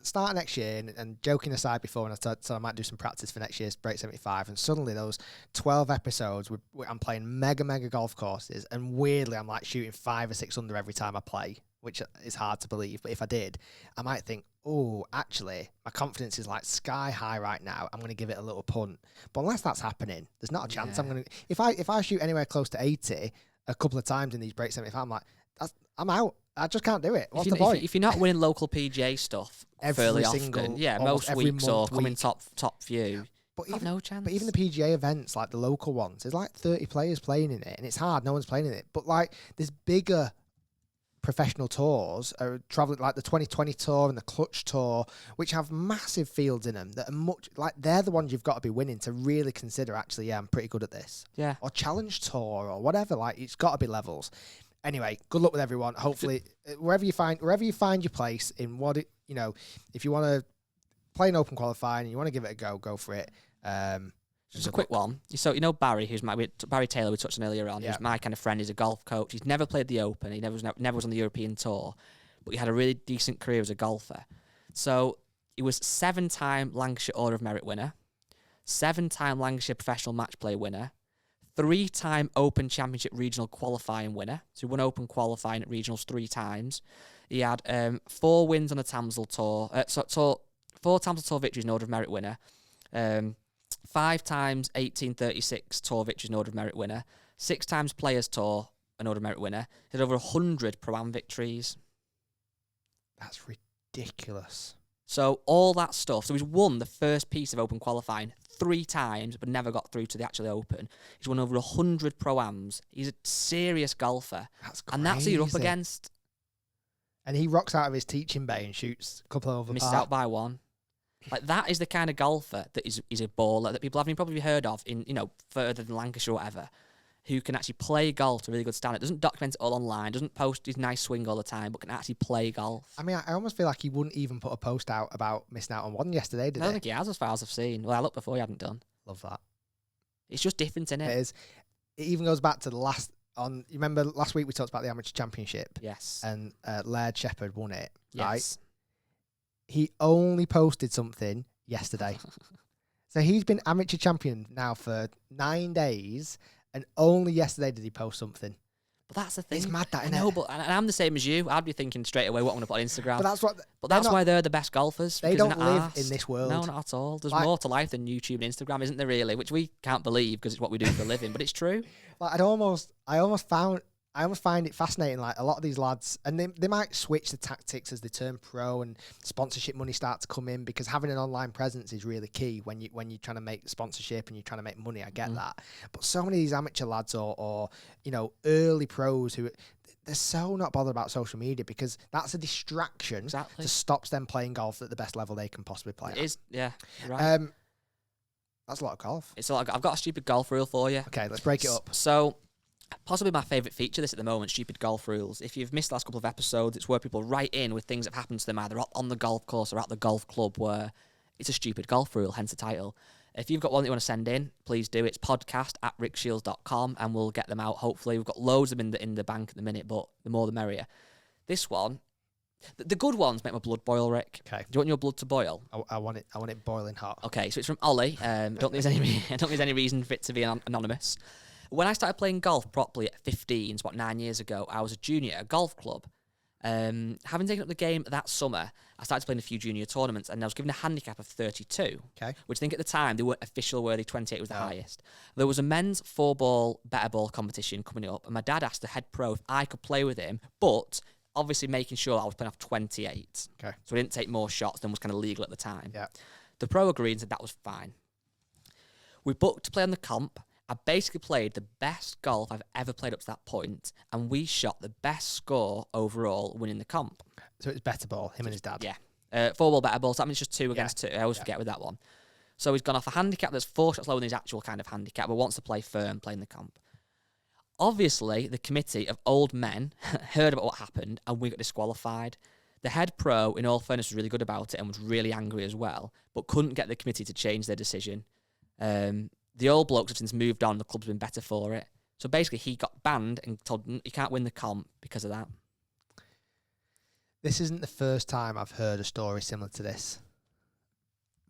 start next year, and joking aside before, and I might do some practice for next year's Break 75, and suddenly those 12 episodes, I'm playing mega golf courses, and weirdly I'm like shooting 5 or 6 under every time I play, which is hard to believe. But if I did, I might think, oh, actually, my confidence is like sky high right now. I'm going to give it a little punt. But unless that's happening, there's not a chance I'm going to. If I shoot anywhere close to 80 a couple of times in these Break 75, I'm like, I'm out. I just can't do it. What's the point? If you're not winning local PGA stuff fairly often, most weeks or coming top few, but even, no chance. But even the PGA events, like the local ones, there's like 30 players playing in it, and it's hard. No one's playing in it. But like, there's bigger professional tours are traveling, like the 2020 tour and the Clutch tour, which have massive fields in them that are much like, they're the ones you've got to be winning to really consider, actually, I'm pretty good at this. Yeah. Or challenge tour or whatever. Like, it's got to be levels. Anyway, good luck with everyone. Hopefully, wherever you find your place in if you want to play an open qualifying and you want to give it a go for it. Just a quick one. So, Barry, Barry Taylor we touched on earlier on, who's my kind of friend. He's a golf coach. He's never played the Open. He never was on the European Tour, but he had a really decent career as a golfer. So he was 7-time Lancashire Order of Merit winner, 7-time Lancashire Professional Match Play winner, 3-time Open Championship Regional Qualifying winner. So he won Open Qualifying at Regionals 3 times. He had 4 wins on the Tamsil Tour. 4 Tamsil Tour victories, an Order of Merit winner. 5 times 1836 Tour victories, an Order of Merit winner. 6 times Players Tour, an Order of Merit winner. He had over 100 Pro-Am victories. That's ridiculous. So all that stuff. So he's won the first piece of Open qualifying 3 times, but never got through to the actual Open. He's won over 100 Pro-Ams. He's a serious golfer. That's crazy. And that's who you're up against. And he rocks out of his teaching bay and shoots a couple over Misses out by 1. Like, that is the kind of golfer that is a baller that people haven't probably heard of in, further than Lancashire or whatever. who can actually play golf to a really good standard. Doesn't document it all online, doesn't post his nice swing all the time, but can actually play golf. I mean, I almost feel like he wouldn't even put a post out about missing out on one yesterday, did I don't he? think he has, as far as I've seen. Well, I looked before, he hadn't done. Love that. It's just different, innit? It is. It even goes back to the last... You remember last week we talked about the amateur championship? Yes. And Laird Shepherd won it, Yes. right? He only posted something yesterday. So he's been amateur champion now for 9 days, and only yesterday did he post something. But that's the thing. It's mad, that, I isn't know, it? but and I'm the same as you. I'd be thinking straight away what I'm going to put on Instagram. But that's what... But that's why they're the best golfers. They because don't they're not live in arsed. this world. No, not at all. There's Like- more to life than YouTube and Instagram, isn't there, really? Which we can't believe because it's what we do for a living, but it's true. Like, I almost find it fascinating. Like, a lot of these lads, and they might switch the tactics as they turn pro and sponsorship money starts to come in, because having an online presence is really key when you're trying to make sponsorship and you're trying to make money. I get that, but so many of these amateur lads or early pros who they're so not bothered about social media, because that's a distraction Exactly. to stops them playing golf at the best level they can possibly play. It is, yeah. Right. That's a lot of golf. It's a lot. I've got a stupid golf rule for you. Okay, let's break it up. So, possibly my favourite feature this at the moment, stupid golf rules. If you've missed the last couple of episodes, it's where people write in with things that have happened to them either on the golf course or at the golf club where it's a stupid golf rule, hence the title. If you've got one that you want to send in, please do. It's podcast@rickshiels.com and we'll get them out, hopefully. We've got loads of them in the bank at the minute, but the more the merrier. This one, the good ones make my blood boil, Rick. Okay. Do you want your blood to boil? I want it boiling hot. Okay, so it's from Ollie. I don't think there's any reason for it to be anonymous. When I started playing golf properly at 15, it's about 9 years ago, I was a junior at a golf club. Having taken up the game that summer, I started playing a few junior tournaments, and I was given a handicap of 32. Okay. Which I think at the time, they weren't official worthy, 28 was the highest. There was a men's 4-ball, better ball competition coming up, and my dad asked the head pro if I could play with him, but obviously making sure I was playing off 28. Okay. So I didn't take more shots than was kind of legal at the time. Yeah. The pro agreed and said that was fine. We booked to play on the comp. I basically played the best golf I've ever played up to that point, and we shot the best score overall, winning the comp. So it's better ball, him and his dad. Yeah. 4-ball better ball, so that means just 2 against 2. I always forget with that one. So he's gone off a handicap that's 4 shots lower than his actual kind of handicap, but wants to play firm, playing the comp. Obviously, the committee of old men heard about what happened, and we got disqualified. The head pro, in all fairness, was really good about it and was really angry as well, but couldn't get the committee to change their decision. The old blokes have since moved on. The club's been better for it. So basically, he got banned and told you can't win the comp because of that. This isn't the first time I've heard a story similar to this.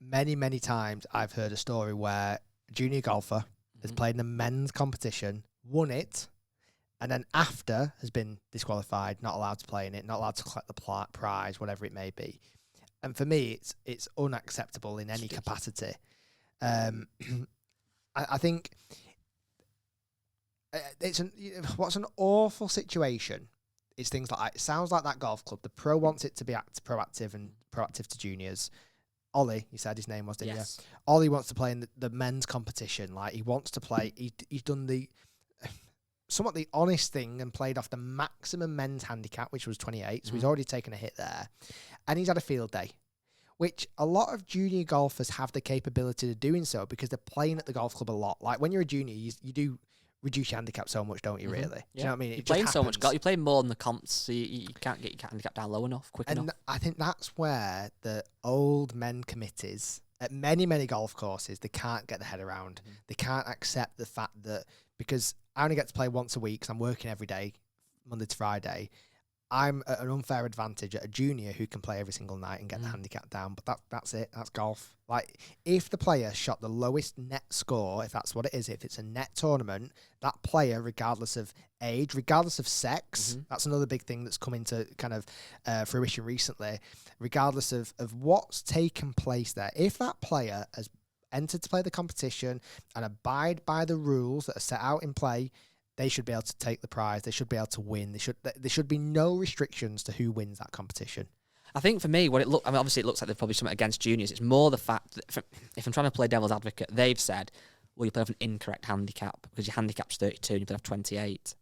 Many, many times I've heard a story where a junior golfer has played in a men's competition, won it, and then after has been disqualified, not allowed to play in it, not allowed to collect the prize, whatever it may be. And for me, it's unacceptable in any capacity. I think what's an awful situation is things like, it sounds like that golf club, the pro wants it to be proactive and proactive to juniors. Ollie, you said his name was, didn't you? Ollie wants to play in the men's competition. Like, he wants to play, he's done the somewhat the honest thing and played off the maximum men's handicap, which was 28. So he's already taken a hit there. And he's had a field day, which a lot of junior golfers have the capability of doing so because they're playing at the golf club a lot. Like, when you're a junior, you do reduce your handicap so much, don't you, really? Do you know what I mean? You're playing so much golf. You're playing more than the comps, so you can't get your handicap down low enough, quick enough. And I think that's where the old men committees at many, many golf courses, they can't get their head around. They can't accept the fact that because I only get to play once a week because I'm working every day, Monday to Friday, I'm at an unfair advantage at a junior who can play every single night and get the handicap down. But that's it. That's golf. Like, if the player shot the lowest net score, if that's what it is, if it's a net tournament, that player, regardless of age, regardless of sex, that's another big thing that's come into kind of fruition recently, regardless of what's taken place there, if that player has entered to play the competition and abide by the rules that are set out in play, they should be able to take the prize. They should be able to win. There should be no restrictions to who wins that competition. I think for me, obviously it looks like there's probably something against juniors. It's more the fact that if I'm trying to play devil's advocate, they've said, well, you play off an incorrect handicap because your handicap's 32 and you play off 28.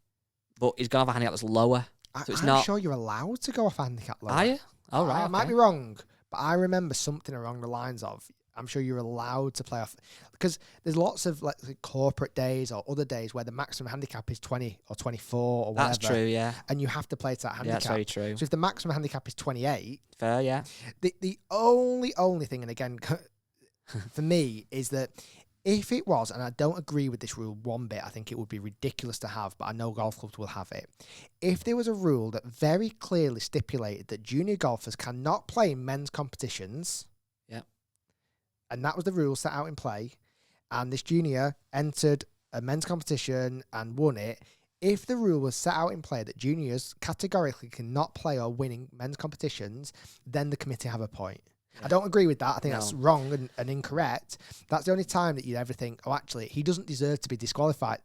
But he's going to have a handicap that's lower. So I'm sure you're allowed to go off handicap lower. Are you? Oh, right. I might be wrong, but I remember something along the lines of I'm sure you're allowed to play off, because there's lots of like corporate days or other days where the maximum handicap is 20 or 24 or whatever. That's true, yeah. And you have to play to that handicap. Yeah, that's very true. So if the maximum handicap is 28, Fair, yeah. the only thing, and again, for me, is that if it was, and I don't agree with this rule one bit, I think it would be ridiculous to have, but I know golf clubs will have it. If there was a rule that very clearly stipulated that junior golfers cannot play in men's competitions, and that was the rule set out in play, and this junior entered a men's competition and won it, if the rule was set out in play that juniors categorically cannot play or win in men's competitions, then the committee have a point. I don't agree with that. I think that's wrong and incorrect. That's the only time that you'd ever think, oh, actually, he doesn't deserve to be disqualified.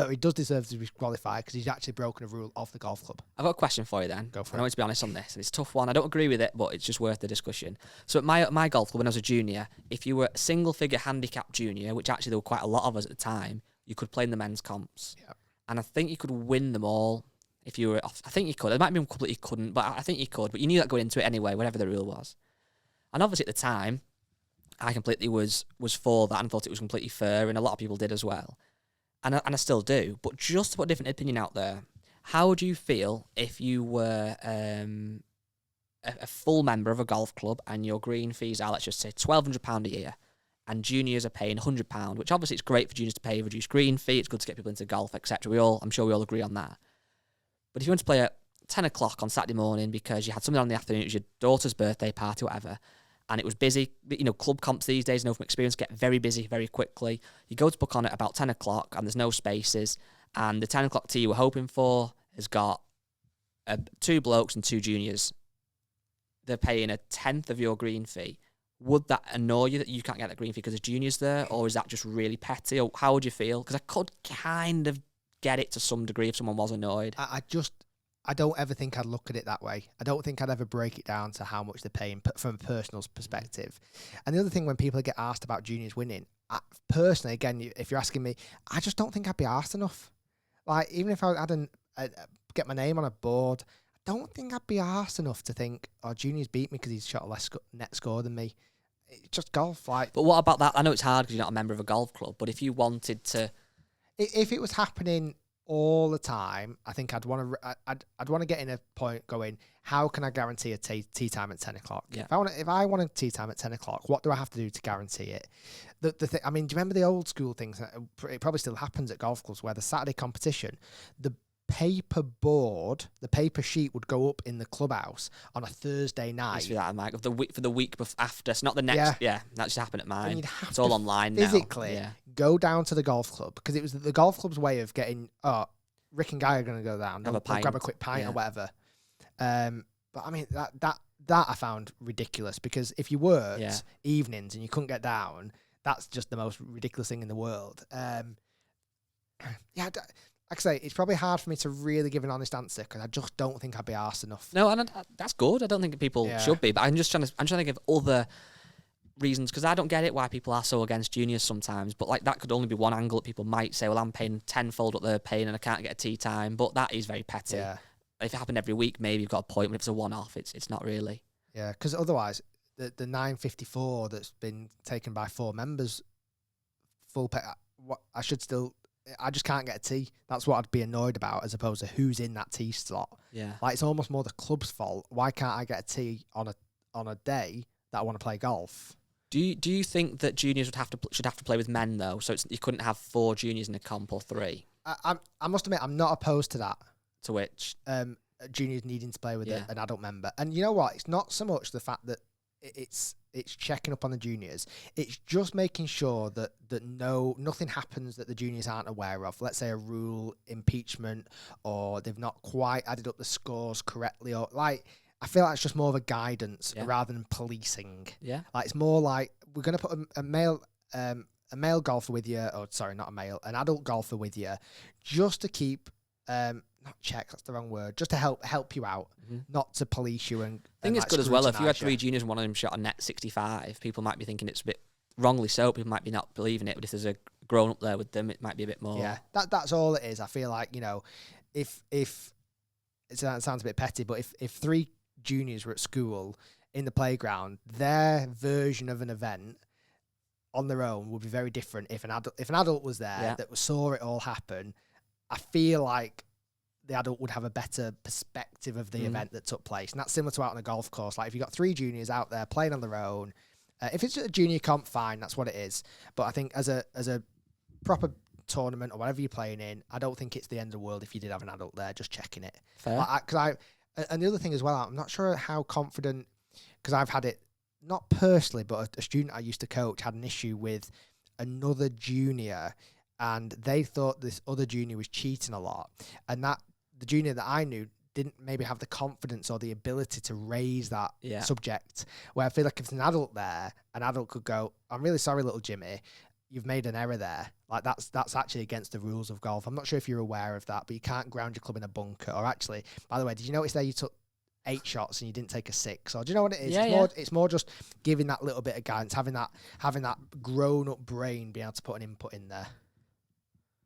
He does deserve to be disqualified because he's actually broken a rule of the golf club. I've got a question for you then. Go for I want to be honest on this. It's a tough one. I don't agree with it, but it's just worth the discussion. So at my golf club, when I was a junior, if you were a single-figure handicap junior, which actually there were quite a lot of us at the time, you could play in the men's comps. Yeah. And I think you could win them all if you were... I think you could. There might be a couple that you couldn't, but I think you could. But you knew that going into it anyway, whatever the rule was. And obviously at the time, I completely was for that and thought it was completely fair, and a lot of people did as well. And I still do. But just to put a different opinion out there, how would you feel if you were a full member of a golf club and your green fees are, let's just say, £1,200 a year, and juniors are paying £100, which obviously it's great for juniors to pay a reduced green fee, it's good to get people into golf, etc. I'm sure we all agree on that. But if you want to play at 10 o'clock on Saturday morning because you had something on in the afternoon, it was your daughter's birthday party, whatever, and it was busy. You know, club comps these days, know from experience, get very busy very quickly. You go to book on at about 10 o'clock and there's no spaces, and the 10 o'clock tee you were hoping for has got 2 blokes and 2 juniors. They're paying a tenth of your green fee. Would that annoy you that you can't get that green fee because there's juniors there, or is that just really petty? Or how would you feel? Because I could kind of get it to some degree if someone was annoyed. I don't ever think I'd look at it that way. I don't think I'd ever break it down to how much they're paying from a personal perspective. And the other thing, when people get asked about juniors winning, personally, again, if you're asking me, I just don't think I'd be asked enough. Like, even if I had get my name on a board, I don't think I'd be asked enough to think, oh, juniors beat me because he's shot a less net score than me. It's just golf. Like, but what about that? I know it's hard because you're not a member of a golf club, but if you wanted to... If it was happening all the time, I think I'd want to get in a point going, how can I guarantee a tea time at 10 o'clock? Yeah. If I want a tea time at 10 o'clock, what do I have to do to guarantee it? The thing, I mean, do you remember the old school things? It probably still happens at golf clubs where the Saturday competition, the paper board, the paper sheet would go up in the clubhouse on a Thursday night. That, Mike, for the week after, so not the next. Yeah, that just happened at mine. It's all online now. Physically go down to the golf club, because it was the golf club's way of getting, Rick and Guy are going to go down. They'll grab a quick pint or whatever. But I mean, that I found ridiculous, because if you worked evenings and you couldn't get down, that's just the most ridiculous thing in the world. Like I say, it's probably hard for me to really give an honest answer, because I just don't think I'd be arsed enough. No, and that's good. I don't think people should be, but I'm trying to give other reasons, because I don't get it why people are so against juniors sometimes. But like, that could only be one angle that people might say, well, I'm paying tenfold what they're paying and I can't get a tea time. But that is very petty. Yeah. If it happened every week, maybe you've got a point. But if it's a one-off, it's not really. Yeah, because otherwise, the 954 that's been taken by 4 members, full pay. I just can't get a tee. That's what I'd be annoyed about, as opposed to who's in that tee slot. Yeah, like, it's almost more the club's fault. Why can't I get a tee on a day that I want to play golf? Do you think that juniors should have to play with men though? So you couldn't have 4 juniors in a comp, or 3. I must admit, I'm not opposed to that. To which juniors needing to play with an adult member. And you know what? It's not so much the fact that it's checking up on the juniors. It's just making sure that nothing happens that the juniors aren't aware of. Let's say a rule impeachment, or they've not quite added up the scores correctly, or like, I feel like it's just more of a guidance rather than policing. Yeah, like, it's more like, we're going to put a male golfer with you, or sorry, not a male, an adult golfer with you, just to keep not check, that's the wrong word, just to help you out, not to police you. And I think it's good as well if you had 3 juniors and one of them shot a net 65, people might be thinking it's a bit wrongly so, people might be not believing it, but if there's a grown up there with them, it might be a bit more. Yeah, that's all it is. I feel like, you know, if it sounds a bit petty, but if 3 juniors were at school in the playground, their version of an event, on their own would be very different if an adult was there that saw it all happen. I feel like the adult would have a better perspective of the event that took place. And that's similar to out on a golf course. Like if you've got 3 juniors out there playing on their own, if it's a junior comp, fine, that's what it is. But I think as a proper tournament or whatever you're playing in, I don't think it's the end of the world if you did have an adult there just checking it. Fair. And the other thing as well, I'm not sure how confident, because I've had it, not personally, but a student I used to coach had an issue with another junior, and they thought this other junior was cheating a lot, and that the junior that I knew didn't maybe have the confidence or the ability to raise that subject, where I feel like if there's an adult there, an adult could go, I'm really sorry, little Jimmy, you've made an error there. Like that's actually against the rules of golf. I'm not sure if you're aware of that, but you can't ground your club in a bunker. Or actually, by the way, did you notice there you took 8 shots and you didn't take a 6? Or do you know what it is? It's more just giving that little bit of guidance, having that grown up brain, being able to put an input in there.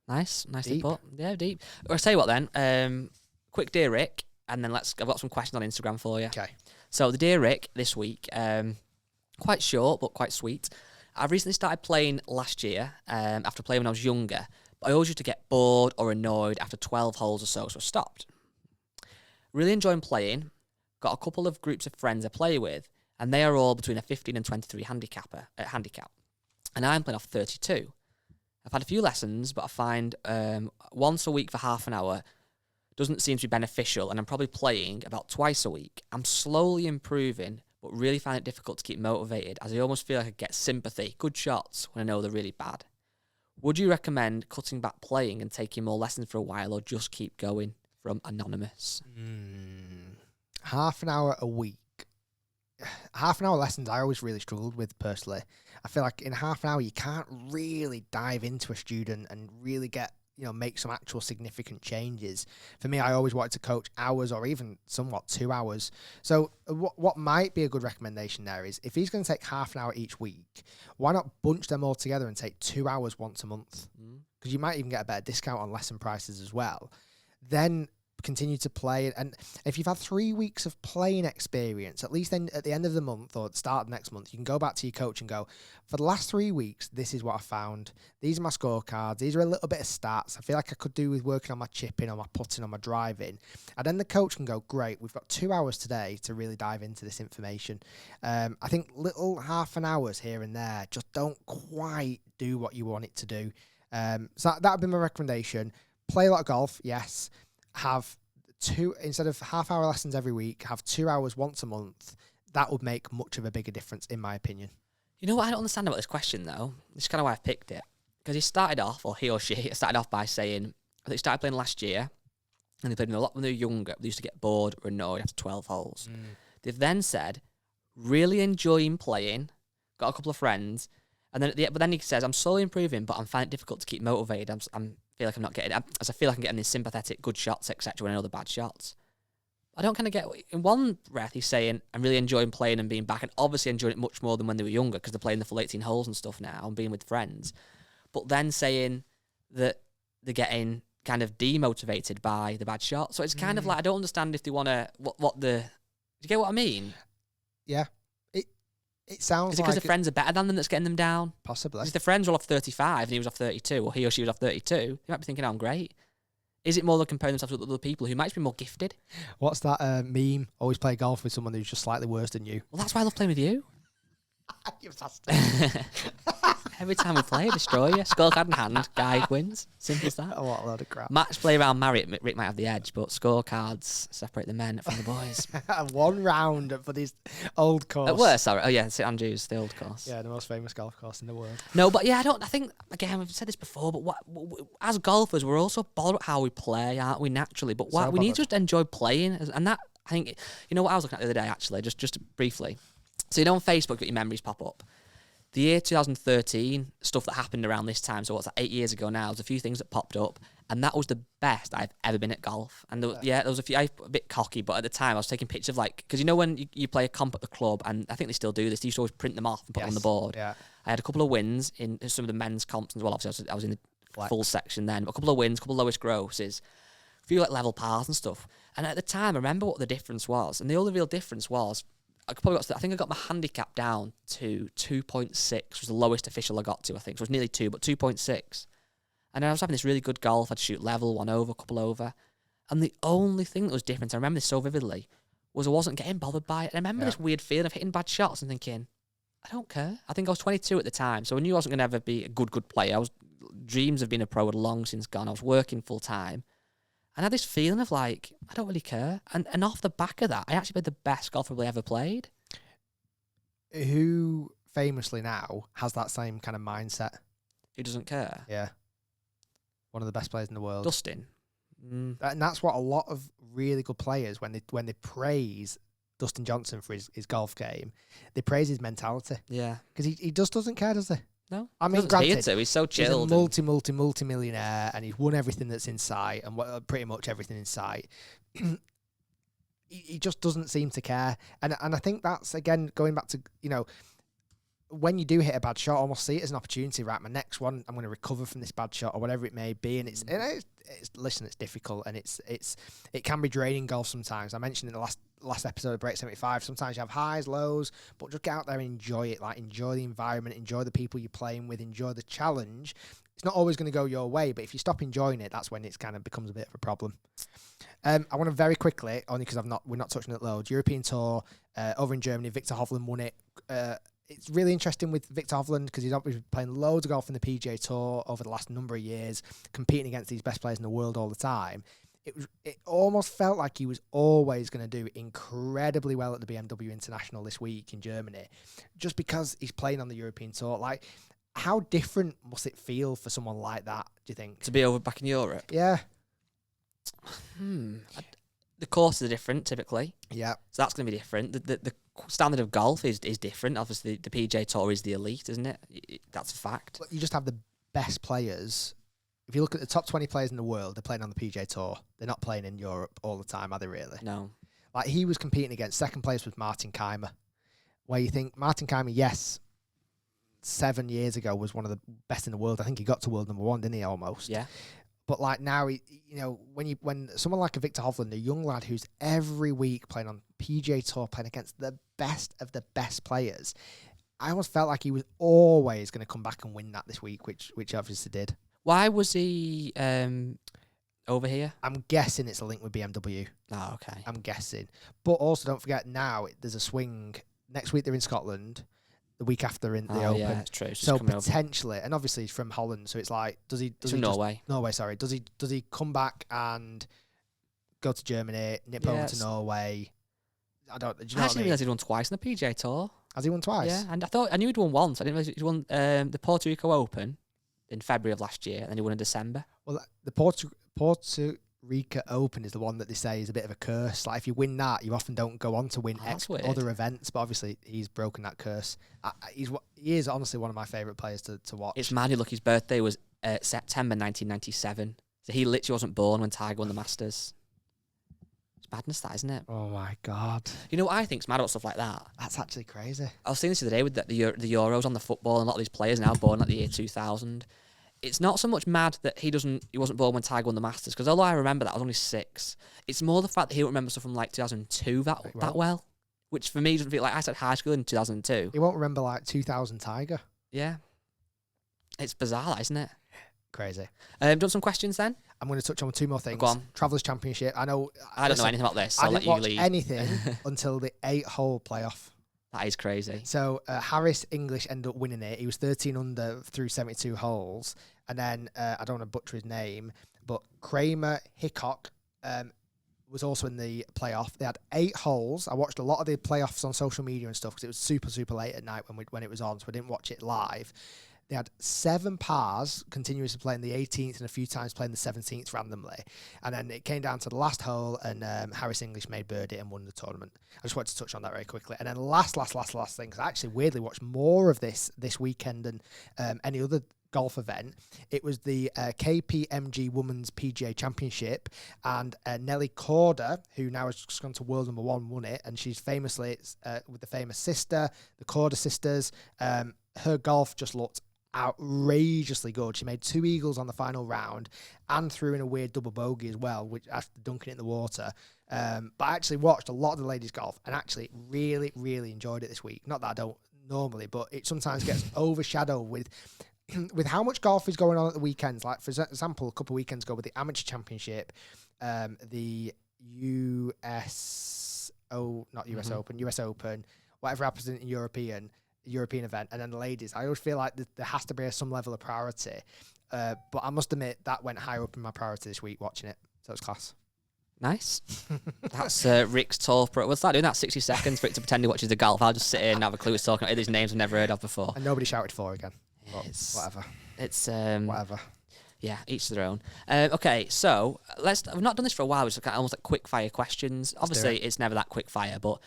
Nice to put. Yeah, deep. Or I'll tell you what then. Quick Dear Rick, and then I've got some questions on Instagram for you. Okay. So the Dear Rick this week, quite short but quite sweet. I've recently started playing last year after playing when I was younger, but I always used to get bored or annoyed after 12 holes or so I stopped. Really enjoying playing. Got a couple of groups of friends I play with, and they are all between a 15 and 23 handicap, and I'm playing off 32. I've had a few lessons, but I find once a week for half an hour doesn't seem to be beneficial, and I'm probably playing about twice a week. I'm slowly improving, but really find it difficult to keep motivated, as I almost feel like I get sympathy, good shots, when I know they're really bad. Would you recommend cutting back playing and taking more lessons for a while, or just keep going? From Anonymous. Half an hour a week. Half an hour lessons I always really struggled with personally. I feel like in half an hour you can't really dive into a student and really get, make some actual significant changes. For me, I always wanted to coach hours or even somewhat 2 hours. So what might be a good recommendation there is if he's going to take half an hour each week, why not bunch them all together and take 2 hours once a month? Because you might even get a better discount on lesson prices as well. Then continue to play, and if you've had 3 weeks of playing experience, at least then at the end of the month or at the start of next month, you can go back to your coach and go, for the last 3 weeks, this is what I found. These are my scorecards. These are a little bit of stats. I feel like I could do with working on my chipping, on my putting, on my driving. And then the coach can go, great, we've got 2 hours today to really dive into this information. I think little half an hours here and there just don't quite do what you want it to do. So that would be my recommendation. Play a lot of golf, yes. Have 2, instead of half-hour lessons every week, have 2 hours once a month. That would make much of a bigger difference, in my opinion. You know what I don't understand about this question, though? This is kind of why I've picked it. Because he or she started off by saying, I think they started playing last year, and they played a lot when they were younger. They used to get bored or annoyed after 12 holes. They've then said, really enjoying playing, got a couple of friends, and then but then he says, I'm slowly improving, but I'm finding it difficult to keep motivated. I feel like I'm not getting, as I feel like I'm getting these sympathetic good shots, etc. when I know the bad shots. I don't kind of get, in one breath he's saying, I'm really enjoying playing and being back, and obviously enjoying it much more than when they were younger, because they're playing the full 18 holes and stuff now and being with friends. But then saying that they're getting kind of demotivated by the bad shot. So it's kind of like, I don't understand if they want to, do you get what I mean? Yeah. It sounds Is it because the friends are better than them that's getting them down? Possibly. If the friends were off 35 and he was off 32, or he or she was off 32, you might be thinking, oh, I'm great. Is it more than comparing themselves with other people who might just be more gifted? What's that meme? Always play golf with someone who's just slightly worse than you. Well, that's why I love playing with you. You bastard. Every time we play, I destroy you. Scorecard in hand, guy wins. Simple as that. Oh, what a load of crap. Match play around Marriott, Rick might have the edge, but scorecards separate the men from the boys. 1 round for this old course. Worse, sorry. Oh, yeah, St Andrews, the old course. Yeah, the most famous golf course in the world. No, but yeah, I think, again, we've said this before, but as golfers, we're also bothered about how we play, aren't we, naturally? But we need to just enjoy playing. And that, I think, you know what I was looking at the other day, actually, just briefly. So, on Facebook, you've got your memories pop up. The year 2013, stuff that happened around this time, so what's that, 8 years ago now, there's a few things that popped up, and that was the best I've ever been at golf. And there was a few, I was a bit cocky, but at the time I was taking pictures of because when you play a comp at the club, and I think they still do this, they used to always print them off and put them on the board. Yeah. I had a couple of wins in some of the men's comps as well, obviously I was in the full section then, but a couple of wins, a couple of lowest grosses, a few level pars and stuff. And at the time, I remember what the difference was, and the only real difference was, I think I got my handicap down to 2.6 was the lowest official I got to, I think. So it was nearly 2, but 2.6. And I was having this really good golf. I'd shoot level, one over, couple over. And the only thing that was different, I remember this so vividly, was I wasn't getting bothered by it. And I remember this weird feeling of hitting bad shots and thinking, I don't care. I think I was 22 at the time, so I knew I wasn't going to ever be a good player. Dreams of being a pro had long since gone. I was working full time. And I had this feeling of like, I don't really care. And off the back of that, I actually played the best golf I've ever played. Who famously now has that same kind of mindset? Who doesn't care? Yeah. One of the best players in the world. Dustin. And that's what a lot of really good players, when they praise Dustin Johnson for his golf game, they praise his mentality. Yeah. Because he just doesn't care, does he? No. I mean, granted, he's so chilled. He's a multi-millionaire, and he's won everything that's in sight, and pretty much everything in sight. he just doesn't seem to care. And I think that's, again, going back to, when you do hit a bad shot, almost see it as an opportunity, right? My next one, I'm going to recover from this bad shot or whatever it may be. And it's difficult, and it can be draining golf sometimes. I mentioned in the last episode of Break 75, sometimes you have highs, lows, but just get out there and enjoy it. Like, enjoy the environment, enjoy the people you're playing with, enjoy the challenge. It's not always going to go your way, but if you stop enjoying it, that's when it's kind of becomes a bit of a problem. I want to very quickly, only because we're not touching it loads, European Tour over in Germany. Victor Hovland won it. It's really interesting with Victor Hovland because he's obviously playing loads of golf in the PGA Tour over the last number of years, competing against these best players in the world all the time. It almost felt like he was always going to do incredibly well at the BMW International this week in Germany, just because he's playing on the European Tour. Like, how different must it feel for someone like that, do you think? To be over back in Europe? Yeah. The courses are different, typically. Yeah. So that's going to be different. The standard of golf is different. Obviously, the PGA Tour is the elite, isn't it? That's a fact. But you just have the best players. If you look at the top 20 players in the world, they're playing on the PGA Tour. They're not playing in Europe all the time, are they really? No. Like, he was competing against second place with Martin Keimer, where you think Martin Keimer, yes, 7 years ago was one of the best in the world. I think he got to world number 1, didn't he, almost? Yeah. But like now, when someone like a Victor Hovland, a young lad who's every week playing on PGA Tour, playing against the best of the best players, I almost felt like he was always going to come back and win that this week, which obviously did. Why was he over here? I'm guessing it's a link with BMW. Oh, okay. I'm guessing. But also, don't forget, now there's a swing. Next week they're in Scotland. The week after in the Open. Yeah, that's true. So potentially, and obviously he's from Holland, so it's like, does he from Norway? Norway, sorry. Does he come back and go to Germany, nip over to Norway? I don't. Do you know I what I mean? realised he'd won twice in the PGA Tour. Has he won twice? Yeah, and I knew he'd won once. I didn't realise he'd won the Puerto Rico Open in February of last year, and then he won in December. Well, the Puerto Rico Open is the one that they say is a bit of a curse. Like, if you win that, you often don't go on to win other events. But obviously, he's broken that curse. He is honestly one of my favourite players to watch. It's mad. Look, his birthday was September 1997. So he literally wasn't born when Tiger won the Masters. It's madness, that, isn't it? Oh my God! You know what I think's mad about stuff like that? That's actually crazy. I was saying this the other day with the Euros on the football, and a lot of these players now born at the year 2000. It's not so much mad that he wasn't born when Tiger won the Masters, because although I remember that, I was only 6. It's more the fact that he don't remember stuff from like 2002 that well, which for me doesn't feel like I started high school in 2002. He won't remember like 2000 Tiger. Yeah, it's bizarre, isn't it? Crazy. Do you want some questions then? I'm going to touch on 2 more things. Go on. Travellers Championship. I don't know anything about this. So I didn't watch lead. anything until the 8-hole playoff. That is crazy. So Harris English ended up winning it. He was 13 under through 72 holes. And then, I don't want to butcher his name, but Kramer Hickok was also in the playoff. They had 8 holes. I watched a lot of the playoffs on social media and stuff because it was super, super late at night when it was on, so I didn't watch it live. They had 7 pars, continuously playing the 18th and a few times playing the 17th randomly. And then it came down to the last hole, and Harris English made birdie and won the tournament. I just wanted to touch on that very quickly. And then last thing, because I actually weirdly watched more of this weekend than any other golf event. It was the KPMG Women's PGA Championship, and Nelly Corder, who now has just gone to world number 1, won it, and she's famously with the famous sister, the Corder sisters. Her golf just looked outrageously good. She made 2 eagles on the final round and threw in a weird double bogey as well, which after dunking it in the water. But I actually watched a lot of the ladies golf and actually really, really enjoyed it this week. Not that I don't normally, but it sometimes gets overshadowed with how much golf is going on at the weekends. Like, for example, a couple of weekends ago with the Amateur Championship, the US Open, whatever happens in European event, and then the ladies. I always feel like there has to be some level of priority. But I must admit that went higher up in my priority this week watching it. So it's class. Nice. That's Rick's talk. We'll start doing that 60 seconds for it to pretend he watches the golf. I'll just sit here and have a clue who's talking about these names I've never heard of before. And nobody shouted for again. Whatever. It's whatever. Yeah, each to their own. Okay, so I've not done this for a while, which is almost like quick fire questions. Obviously, it's never that quick fire, but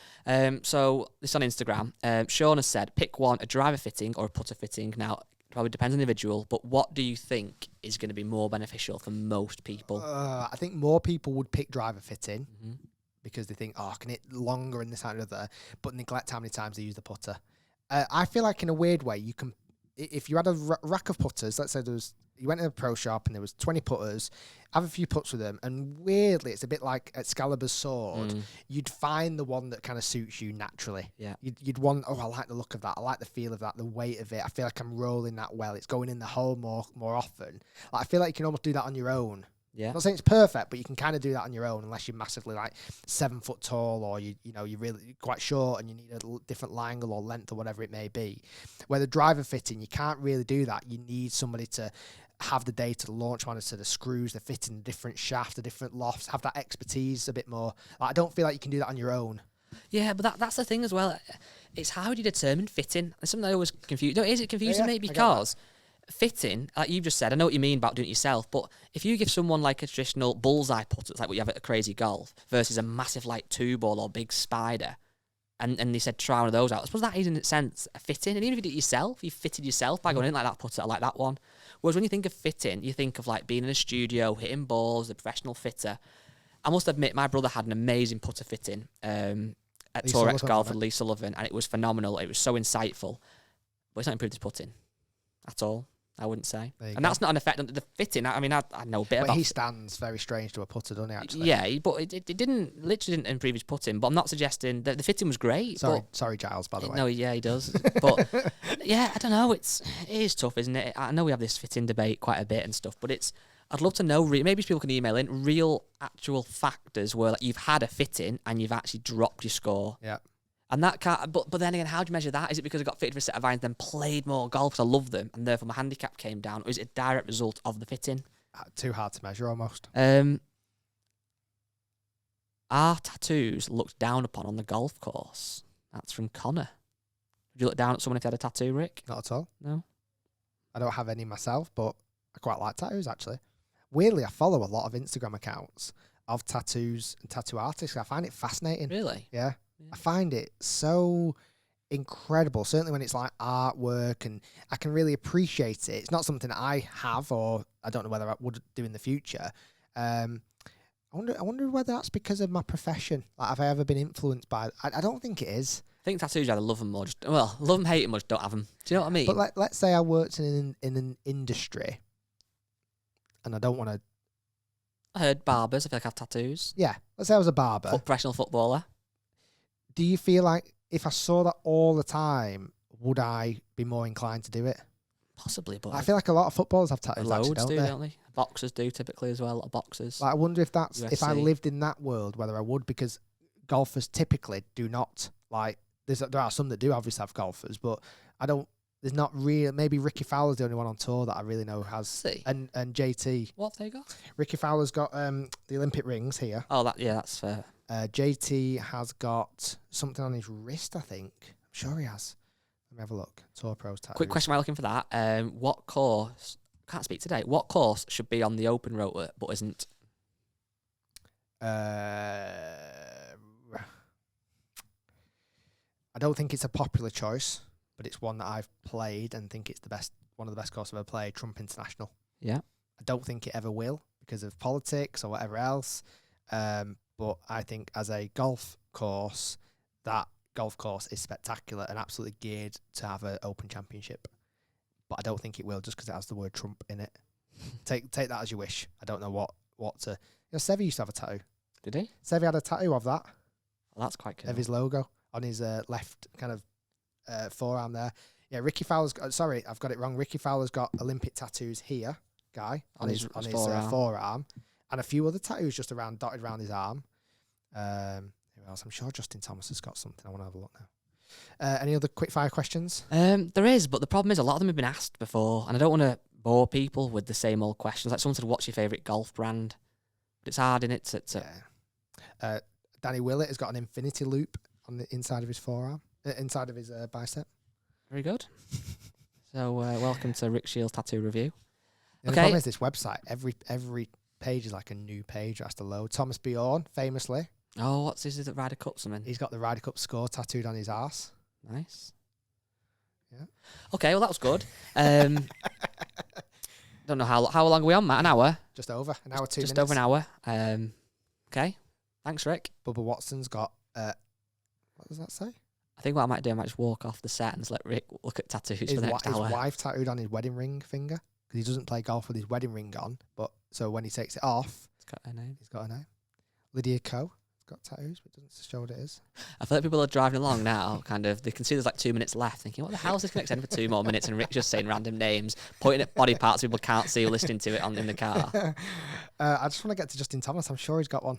so this on Instagram. Sean has said, pick one: a driver fitting or a putter fitting. Now, probably depends on the individual, but what do you think is going to be more beneficial for most people? I think more people would pick driver fitting because they think, I can hit longer in this and other, but neglect how many times they use the putter. I feel like in a weird way, you can, if you had a rack of putters, let's say you went to a pro shop and there was 20 putters, have a few putts with them, and weirdly, it's a bit like Excalibur's sword. You'd find the one that kind of suits you naturally. Yeah. You'd want, I like the look of that. I like the feel of that, the weight of it. I feel like I'm rolling that well. It's going in the hole more often. Like, I feel like you can almost do that on your own. Yeah. I'm not saying it's perfect, but you can kind of do that on your own unless you're massively like 7 foot tall or you're really quite short and you need a different angle or length or whatever it may be. Where the driver fitting, you can't really do that. You need somebody to have the data, the launch monitor, the screws, the fitting, the different shaft, the different lofts, have that expertise a bit more. Like, I don't feel like you can do that on your own. Yeah, but that's the thing as well. It's how do you determine fitting? It's something I always confuse. No, is it confusing me? Because fitting, like you just said, I know what you mean about doing it yourself, but if you give someone like a traditional bullseye putter, it's like what you have at a crazy golf, versus a massive like 2-ball or big spider, and they said try one of those out, I suppose that is in a sense a fitting. And even if you do it yourself, you fitted yourself by going in like that putter, I like that one. Whereas when you think of fitting, you think of like being in a studio, hitting balls, a professional fitter. I must admit, my brother had an amazing putter fitting at Torex Golf with Lee Sullivan, and it was phenomenal. It was so insightful. But it's not improved his putting at all, I wouldn't say. And that's not an effect on the fitting. I mean, I know a bit about... he stands very strange to a putter, doesn't he, actually? Yeah, but it literally didn't improve his putting. But I'm not suggesting that the fitting was great. Sorry, Giles, by the way. No, yeah, he does. But yeah, I don't know. It is tough, isn't it? I know we have this fitting debate quite a bit and stuff, but I'd love to know, maybe people can email in, real actual factors where like, you've had a fitting and you've actually dropped your score. Yeah. And that can't, but then again, how do you measure that? Is it because I got fitted for a set of irons, then played more golf because I love them, and therefore my handicap came down, or is it a direct result of the fitting? Too hard to measure, almost. Are tattoos looked down upon on the golf course? That's from Connor. Would you look down at someone if they had a tattoo, Rick? Not at all. No. I don't have any myself, but I quite like tattoos, actually. Weirdly, I follow a lot of Instagram accounts of tattoos and tattoo artists. I find it fascinating. Really? Yeah. I find it so incredible, certainly when it's like artwork, and I can really appreciate it. It's not something that I have, or I don't know whether I would do in the future. I wonder whether that's because of my profession. Like, have I ever been influenced by... I don't think it is. I think tattoos, either love them or just... Well, love them, hate them, or just don't have them. Do you know what I mean? But let's say I worked in an industry, and I don't want to... I heard barbers, I feel like have tattoos. Yeah, let's say I was a barber. Professional footballer. Do you feel like if I saw that all the time, would I be more inclined to do it? Possibly, but... I feel like a lot of footballers have tattoos, loads actually, don't they? Boxers do typically as well, a lot of boxers. Like, I wonder if that's... UFC. If I lived in that world, whether I would, because golfers typically do not, like... There are some that do obviously have golfers, but I don't... There's not really... Maybe Ricky Fowler's the only one on tour that I really know has... See? And JT. What have they got? Ricky Fowler's got the Olympic rings here. Oh, that's fair. JT has got something on his wrist, I think. I'm sure he has. Let me have a look. Tour Pros tattoos. Quick question while looking for that. What course... Can't speak today. What course should be on the open rotor but isn't? I don't think it's a popular choice, but it's one that I've played and think it's one of the best courses I've ever played, Trump International. Yeah. I don't think it ever will because of politics or whatever else. But I think as a golf course, that golf course is spectacular and absolutely geared to have an open championship. But I don't think it will just because it has the word Trump in it. Take that as you wish. I don't know what to... Sevi used to have a tattoo. Did he? Seve had a tattoo of that. Well, that's quite cool. Of his logo on his left kind of forearm there. Yeah, Ricky Fowler's got, sorry, I've got it wrong. Ricky Fowler's got Olympic tattoos here, on his forearm, and a few other tattoos just dotted around his arm. Who else? I'm sure Justin Thomas has got something. I want to have a look now. Any other quick fire questions? There is, but the problem is a lot of them have been asked before, and I don't want to bore people with the same old questions. Like someone said, what's your favourite golf brand? But it's hard, isn't it? Yeah. Danny Willett has got an infinity loop on the inside of his forearm, inside of his bicep. Very good. So welcome to Rick Shiels Tattoo Review. The problem is this website, every page is like a new page that has to load. Thomas Bjorn, famously. Oh, what's his? Is it Ryder Cup something? He's got the Ryder Cup score tattooed on his arse. Nice. Yeah. Okay, well that was good. Don't know how long are we on, Matt? An hour? Just over an hour, 2 minutes. Just over an hour. Okay. Thanks, Rick. Bubba Watson's got what does that say? I think what I might do, I might just walk off the set and just let Rick look at tattoos for the next hour. His wife tattooed on his wedding ring finger because he doesn't play golf with his wedding ring on. But so when he takes it off, It's got her name. he's got a name. Lydia Coe has got tattoos, but doesn't show what it is. I feel like people are driving along now, kind of, they can see there's like 2 minutes left, thinking, what the hell is this going to extend for 2 more minutes? And Rick's just saying random names, pointing at body parts people can't see or listening to it in the car. I just want to get to Justin Thomas. I'm sure he's got one.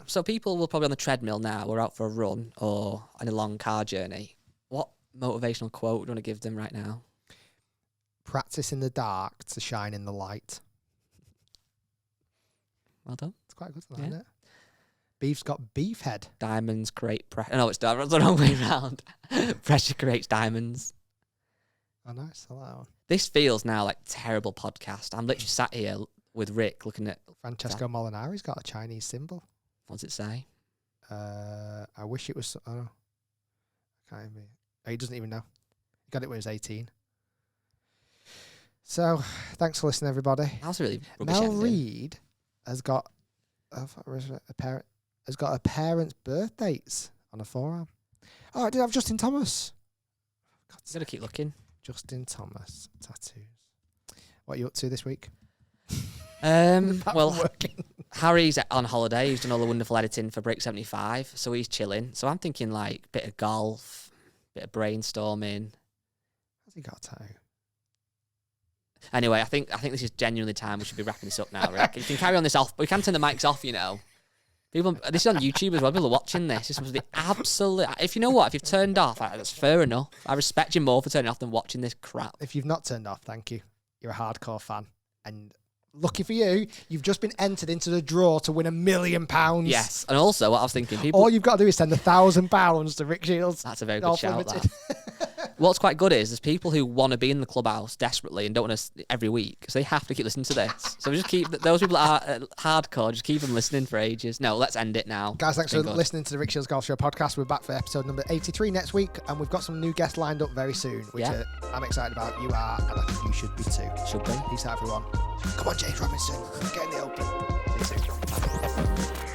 So people will probably on the treadmill now, or out for a run, or on a long car journey. What motivational quote do you want to give them right now? Practice in the dark to shine in the light. Well done. It's quite good, isn't it? Beef's got beef head. Diamonds create pressure. No, it's the wrong way around. Pressure creates diamonds. Oh, nice. I like that one. This feels now like terrible podcast. I'm literally sat here with Rick looking at... Francesco Molinari's got a Chinese symbol. What does it say? I wish it was... Oh, I can't even... He doesn't even know. He got it when he was 18. So, thanks for listening, everybody. That was a really rubbish Mel ending. Reid has got a parent's birth dates on a forearm. Oh, I did have Justin Thomas. You've got to keep looking. Justin Thomas tattoos. What are you up to this week? Well, Harry's on holiday. He's done all the wonderful editing for Break 75, so he's chilling. So I'm thinking like bit of golf, bit of brainstorming. Has he got a tattoo? Anyway, I think this is genuinely time we should be wrapping this up now, Rick. You can carry on this off, but we can turn the mics off, you know. People, this is on YouTube as well. People are watching this. This must be absolute. If you know what, if you've turned off, that's fair enough. I respect you more for turning off than watching this crap. If you've not turned off, thank you. You're a hardcore fan, and lucky for you, you've just been entered into the draw to win £1 million. Yes, and also what I was thinking, people. All you've got to do is send £1,000 to Rick Shiels. That's a very good shout. That. What's quite good is there's people who want to be in the clubhouse desperately and don't want to every week, so they have to keep listening to this. So just keep those people that are hardcore, just keep them listening for ages. No, let's end it now. Guys, thanks for listening to the Rick Shiels Golf Show podcast. We're back for episode number 83 next week, and we've got some new guests lined up very soon, which I'm excited about. You are, and I think you should be too. Should be. Peace out, everyone. Come on, James Robinson. Get in the open. See you soon.